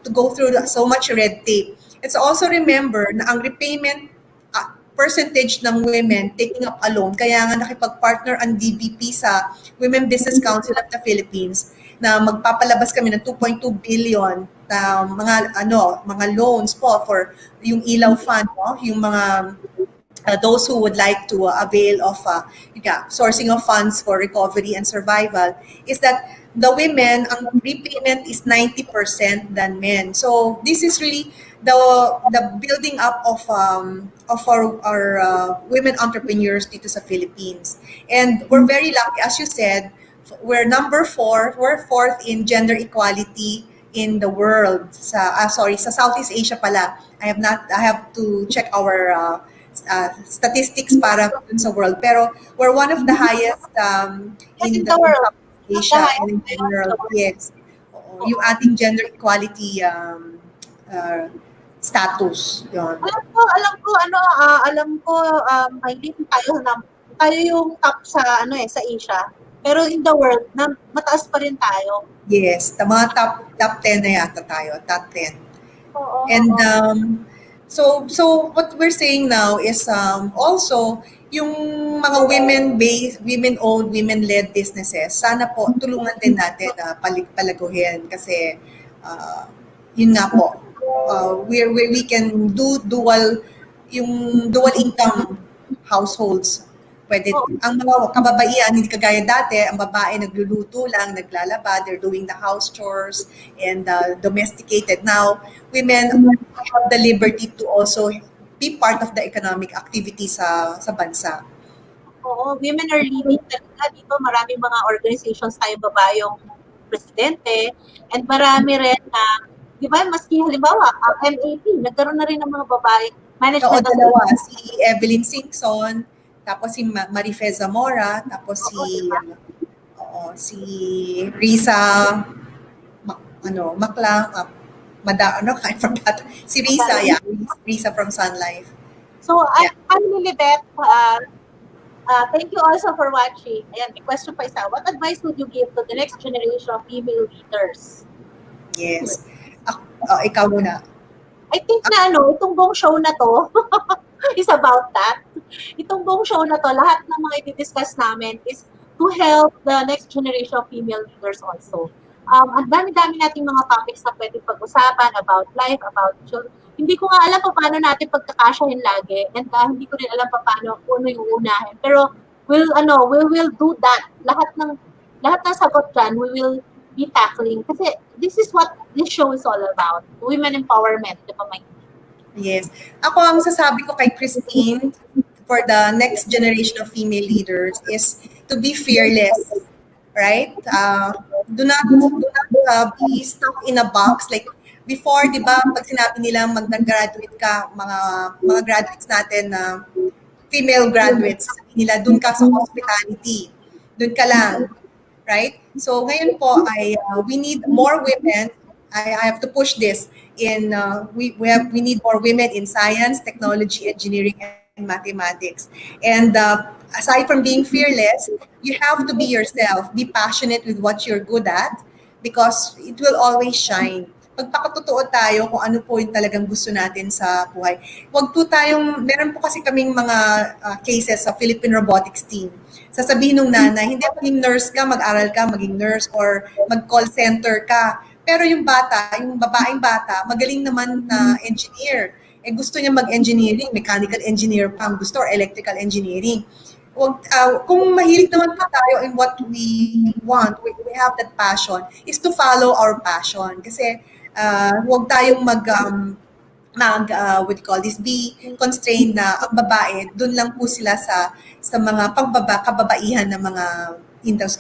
to go through so much red tape. It's also remember na ang repayment percentage ng women taking up a loan, kaya nga nakipag-partner ang DBP sa Women Business Council of the Philippines na magpapalabas kami ng 2.2 billion na mga loans po for yung ilaw fund, no? Yung mga those who would like to avail of sourcing of funds for recovery and survival, is that the women, ang repayment is 90% than men. So this is really the building up of our women entrepreneurs dito sa Philippines. And we're very lucky, as you said, we're number 4, we're 4th in gender equality in the world. Sa Southeast Asia pala. I have to check our statistics para dun sa world. Pero we're one of the highest in the world. Southeast Asia and in the world. Yes. Oo, yung ating gender equality status. Yun. Alam ko, Mylene, tayo yung top sa sa Asia. Pero in the world, mataas pa rin tayo. Yes, the mga top 10 na yata tayo, top 10. Oo, And so what we're saying now is also yung mga women-owned, women-led businesses, sana po tulungan din natin na palaguhin kasi yun nga po, where we can do dual income households. Pwede, ang mga kababaihan, hindi kagaya dati, ang babae nagluluto lang, naglalaba, they're doing the house chores and domesticated. Now, women have the liberty to also be part of the economic activity sa bansa. Oo, women are leading talaga dito. Maraming mga organizations tayo babayong presidente and marami rin na, di ba, maski halimbawa, MAP, nagkaroon na rin ng mga babae management. Oo, dalawa, si Evelyn Singson, tapos si Marife Zamora, tapos si Risa Makla, I forgot. Si Risa, yeah, Risa from Sun Life. So, I'm Lilibet. Thank you also for watching. Ayan, may question pa isa. What advice would you give to the next generation of female leaders? Yes. Ikaw muna. I think na itong buong show na to is about that. Itong buong show na to, lahat ng mga i-discuss namin is to help the next generation of female leaders also. Ang dami-dami nating mga topics na pwedeng pag-usapan about life, about children. Hindi ko nga alam paano natin pagkakasyahin lagi and hindi ko rin alam paano yung unahin. Pero we will do that. Lahat ng sagot dyan, we will be tackling. Kasi this is what this show is all about. Women empowerment, di ba, Mike? Yes. Ako, ang sasabi ko kay Christine for the next generation of female leaders is to be fearless, right? Do not be stuck in a box. Like before, di ba, pag sinabi nila mag-graduate ka, mga graduates natin na female graduates, sabi nila, dun ka sa hospitality. Dun ka lang. Right? So ngayon po we need more women. I have to push this in we need more women in science, technology, engineering, and mathematics. And aside from being fearless, you have to be yourself. Be passionate with what you're good at because it will always shine. Magpakatotoo tayo kung ano po yung talagang gusto natin sa buhay. Meron po kasi kaming mga cases sa Philippine Robotics team. Sasabihin ng nanay, hindi maging nurse ka, mag-aral ka, maging nurse or mag-call center ka. Pero yung babaeng bata, magaling naman na engineer. Gusto niya mag-engineering, mechanical engineer pa ang gusto or electrical engineering. Kung mahilig naman pa tayo in what we want, we have that passion, is to follow our passion. Kasi huwag tayong be constrained na ang babae, doon lang po sila sa mga kababaihan ng mga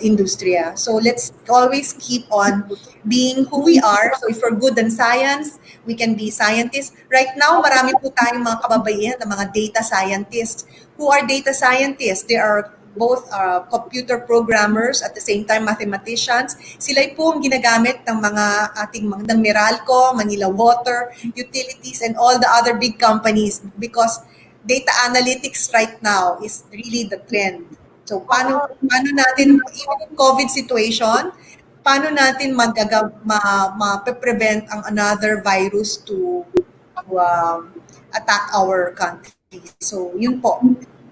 industriya. So let's always keep on being who we are. So if we're good in science, we can be scientists. Right now, marami po tayong mga kababaihan na mga data scientists. Who are data scientists? They are both computer programmers at the same time mathematicians. Sila po ang ginagamit ng ng Meralco, Manila Water, utilities, and all the other big companies because data analytics right now is really the trend. So paano natin, even in COVID situation, paano natin ma-prevent ang another virus to attack our country. So yun po.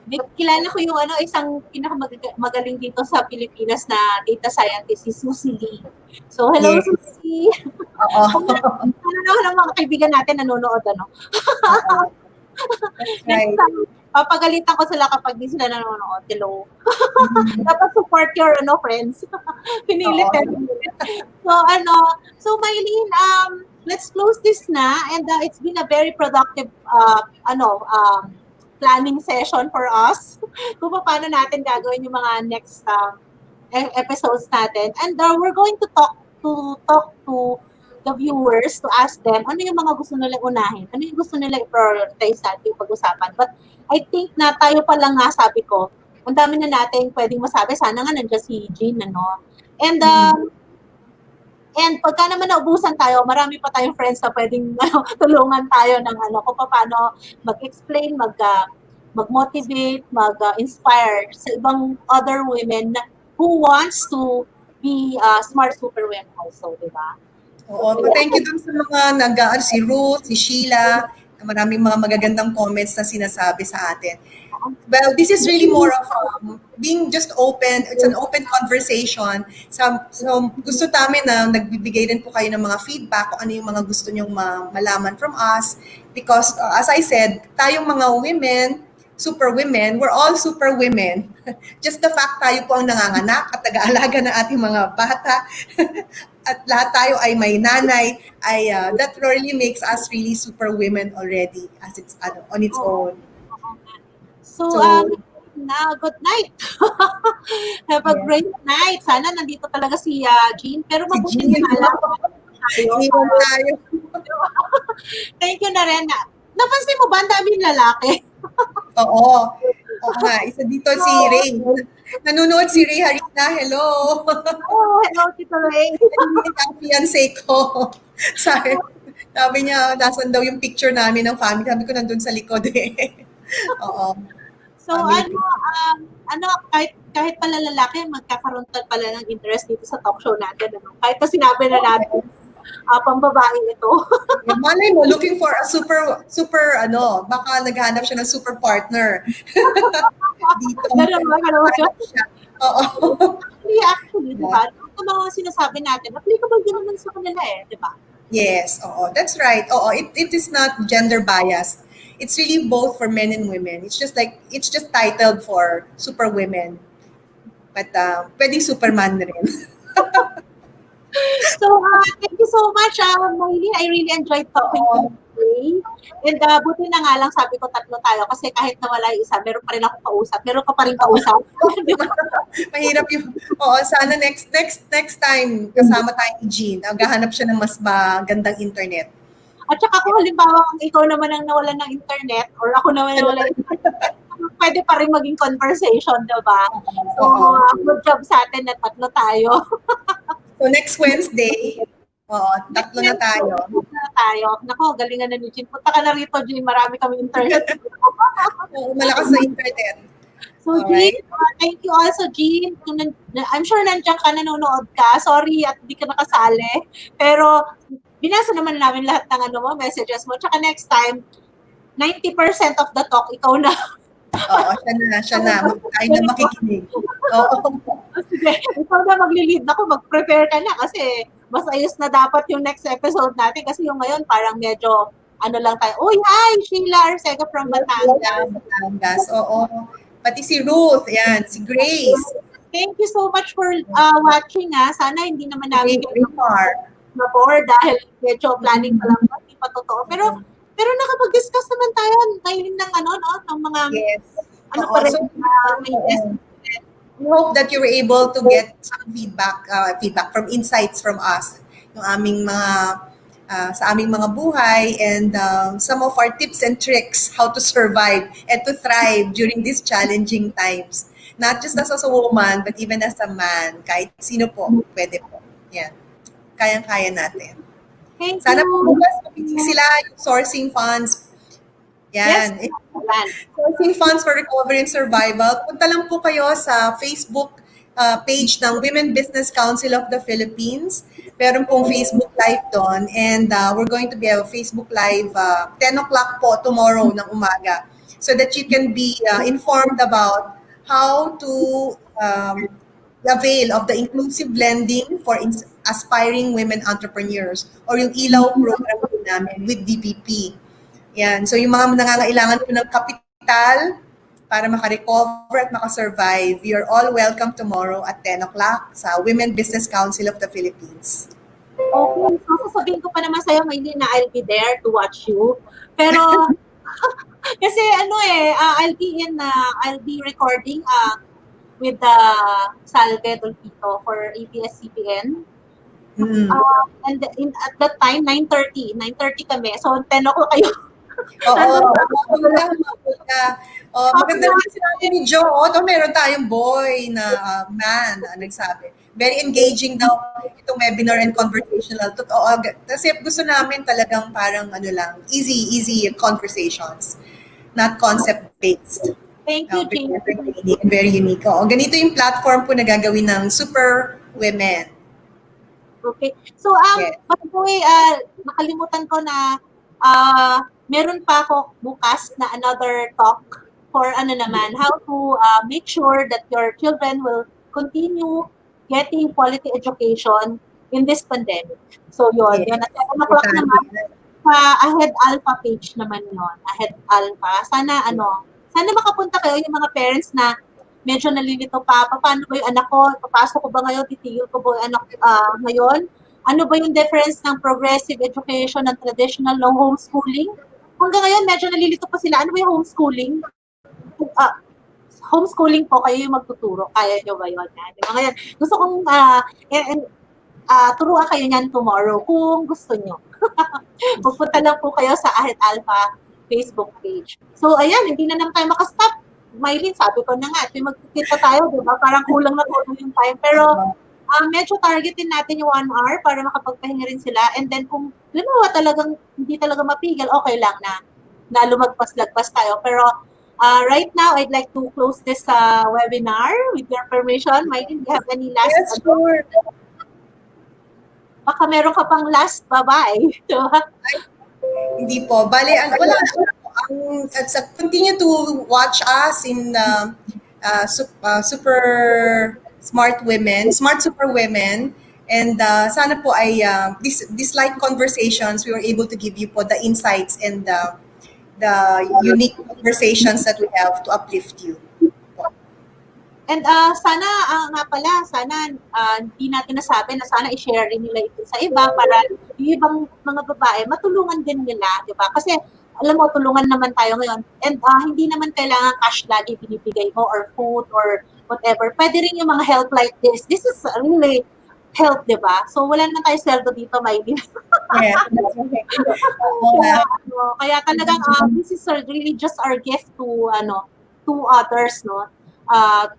Kilala ko yung isang pinakamagaling dito sa Pilipinas na data scientist, si Susie Lee. So, hello, yes. Susie. Oo. Ano ng mga kaibigan natin nanonood, That's right. papagalitan ko sila kapag di sila nanonood. Hello. Dapat support your friends. Pinilit. So Mylene, let's close this na, and it's been a very productive planning session for us kung paano natin gagawin yung mga next episodes natin. And we're going to talk to the viewers, to ask them ano yung mga gusto nila unahin, ano yung gusto nila i-prioritize natin yung pag-usapan. But I think na tayo pa lang nga, sabi ko, ang dami na natin pwedeng masabi. Sana nga nandiyan si Jean, And pagka naman naubusan tayo, marami pa tayong friends na pwedeng tulungan tayo ng kung paano mag-explain, mag-motivate, mag-inspire sa ibang other women who wants to be smart superwomen also, di ba? Oo, thank you dun sa mga si Ruth, si Sheila, maraming mga magagandang comments na sinasabi sa atin. Well, this is really more of being just open. It's an open conversation. So gusto namin na nagbibigay din po kayo ng mga feedback kung ano yung mga gusto nyong malaman from us. Because as I said, tayong mga women, super women, we're all super women. Just the fact tayo po ang nanganganak at nag-aalaga ng ating mga bata at lahat tayo ay may nanay, that really makes us really super women already as it's on its own. So good night. Have a great night. Sana nandito talaga si Jean. Pero mabuti na lang. tayo. Thank you na rin. Napansin mo ba ang daming lalaki? Oo. Oo nga. Isa dito si Ray. Nanonood si Ray Harina. Hello. Hello, Tito Ray. Hindi ang fiancé ko. Sabi niya, nasan daw yung picture namin ng family. Sabi ko, nandun sa likod eh. Oo. So kahit pala lalaki, magkakaroon pala ng interest dito sa talk show natin. Kahit na sinabi na natin, pambabae ito. Malay mo, looking for a super, baka naghahanap siya ng super partner. Dito. Ganun siya. Oo. Actually, di ba? Ito mga sinasabi natin, applicable din naman sa kanila di ba? Yes, that's right. It is not gender biased. It's really both for men and women. It's just titled for super women. But pwedeng superman na rin. So, thank you so much, Mylene. I really enjoyed talking to you today. And buti na nga lang, sabi ko, tatlo tayo. Kasi kahit nawala yung isa, meron pa rin ako kausap. Meron ka pa rin kausap. Mahirap yung, sana next time, kasama tayo ni Jean. Gahanap siya ng mas magandang internet. At saka kung halimbawa kung ikaw naman ang nawalan ng internet or ako naman nawalan ng internet, pwede pa rin maging conversation, diba? So, good job sa atin na tatlo tayo. So, next Wednesday, tatlo na tayo. Nako, galingan na ni Jean. Punta ka na rito, Jean. Marami kami internet. Malakas sa internet. So, Jean, thank you also, Jean. I'm sure nandiyan ka, nanonood ka. Sorry at hindi ka nakasali. Pero, binasa naman namin lahat ng messages mo. Tsaka next time, 90% of the talk, ikaw na. Oo, siya na. Tayo na makikinig. Oo. Sige, ikaw na maglilid. Ako, mag-prepare ka na kasi mas ayos na dapat yung next episode natin kasi yung ngayon parang medyo lang tayo. Uy, hi! Sheila Arcega from Batangas. Oo. Pati si Ruth, yan. Si Grace. Thank you so much for watching. Sana hindi naman namin na-bore dahil medyo planning pa lang, hindi pa totoo. Pero nakapag-discuss naman tayo ngayon ng ng mga pa rin may estimate. We hope that you were able to get some feedback from insights from us, yung aming mga sa aming mga buhay and some of our tips and tricks how to survive and to thrive during these challenging times. Not just as a woman, but even as a man. Kahit sino po, pwede po. Yan. Kayang-kaya natin. Sana po bukas mapinig sila yung sourcing funds. Yan. Yes. Sourcing funds for recovery and survival. Punta lang po kayo sa Facebook page ng Women Business Council of the Philippines. Meron pong Facebook Live doon. And we're going to be a Facebook Live 10 o'clock po tomorrow ng umaga. So that you can be informed about how to avail of the inclusive lending for aspiring women entrepreneurs or yung ilaw program namin with DPP. Yan. So yung mga nangangailangan po ng kapital para makarecover at makasurvive. You're all welcome tomorrow at 10 o'clock sa Women Business Council of the Philippines. Okay, so sasabihin ko pa naman sa'yo, Mylene, na I'll be there to watch you. Pero, kasi I'll be recording with the Salve Dolpito for ABS-CBN. And at that time, 9:30 kami. So, 10 ako kayo. Oo, maganda. Maganda rin sinabi ni Joe, meron tayong boy na man na nagsabi. Very engaging daw itong webinar and conversational. Totoo, kasi gusto namin talagang parang easy conversations, not concept-based. Thank you, Jane. Very unique. Ganito yung platform po na gagawin ng Super Women. Okay. So, nakalimutan ko na meron pa ako bukas na another talk for how to make sure that your children will continue getting quality education in this pandemic. So, yun. At 7 o'clock naman, sa Ahead Alpha page naman yun. Ahead Alpha. Sana makapunta kayo yung mga parents na medyo nalilito pa. Paano ba yung anak ko? Papasok ko ba ngayon? Titigil ko ba yung anak ngayon? Ano ba yung difference ng progressive education and traditional ng homeschooling? Hanggang ngayon, medyo nalilito pa sila. Ano ba yung homeschooling? Homeschooling po, kayo yung magtuturo. Kaya nyo ba yun? Ngayon, gusto kong turuan kayo niyan tomorrow kung gusto nyo. Pupunta lang po kayo sa Ahead Alpha Facebook page. So, ayan, hindi na naman tayo makastop. Mylene, sabi ko na nga, magkikita tayo, diba? Parang kulang na yung time. Pero, medyo targetin natin yung 1 hour para makapagpahinga rin sila. And then, kung hindi talaga mapigil, okay lang na lumagpas-lagpas tayo. Pero, right now, I'd like to close this webinar with your permission. Mylene, do you have any last? Yes, sure. Baka meron ka pang last, bye-bye. Hindi po. Bale, wala continue to watch us in Super Smart Super Women. And sana po ay these light conversations, we were able to give you po the insights and the unique conversations that we have to uplift you. And sana hindi natin nasabi na sana i-share rin nila ito sa iba para yung ibang mga babae matulungan din nila, di ba? Kasi alam mo, tulungan naman tayo ngayon. And hindi naman kailangan cash lagi binibigay mo or food or whatever. Pwede rin yung mga help like this. This is really help, di ba? So wala naman tayo sweldo dito, Mylene. Yeah. Kaya talagang this is really just our gift to others, no?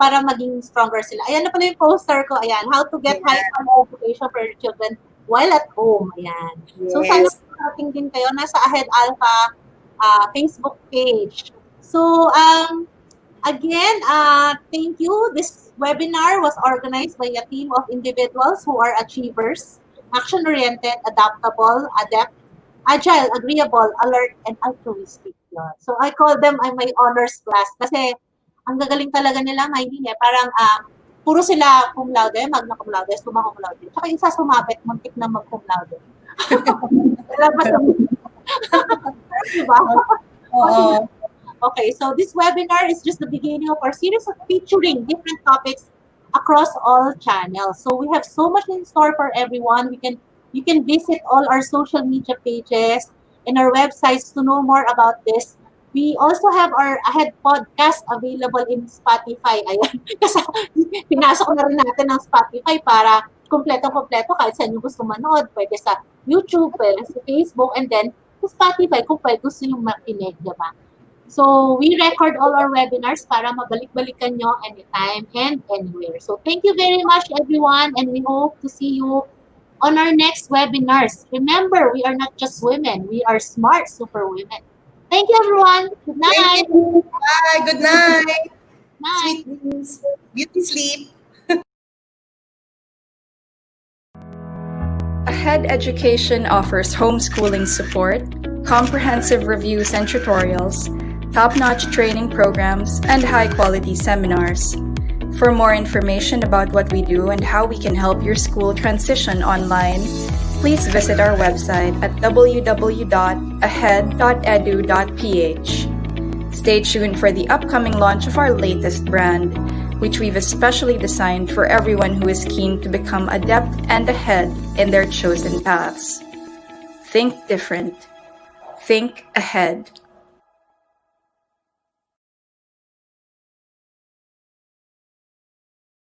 Para maging stronger sila. Ayan na pala yung poster ko. Ayan, how to get high quality education for your children while at home. Ayan. Yes. So, sana parating din kayo. Nasa Ahead Alpha Facebook page. So, again, thank you. This webinar was organized by a team of individuals who are achievers, action-oriented, adaptable, adept, agile, agreeable, alert, and altruistic. So, I call them my honors class kasi ang gagaling talaga nila, Mylene, parang puro sila cum laude, magna cum laude, summa cum laude. Tsaka isa sumabit, muntik na mag-cum laude. Diba? Okay, so this webinar is just the beginning of our series of featuring different topics across all channels. So we have so much in store for everyone. You can visit all our social media pages and our websites to know more about this. We also have our Ahead podcast available in Spotify. Ayan. Kasi pinasok na rin natin ng Spotify para kompleto-kompleto kahit saan yung gusto manood. Pwede sa YouTube, pwede sa Facebook, and then sa Spotify kung pwede gusto yung makinig, diba? So, we record all our webinars para mabalik-balikan nyo anytime and anywhere. So, thank you very much, everyone, and we hope to see you on our next webinars. Remember, we are not just women. We are smart super women. Thank you, everyone. Good night. Bye. Good night. Night. Sweet dreams. Beauty sleep. Ahead Education offers homeschooling support, comprehensive reviews and tutorials, top-notch training programs, and high-quality seminars. For more information about what we do and how we can help your school transition online, please visit our website at www.ahead.edu.ph. Stay tuned for the upcoming launch of our latest brand, which we've especially designed for everyone who is keen to become adept and ahead in their chosen paths. Think different. Think ahead.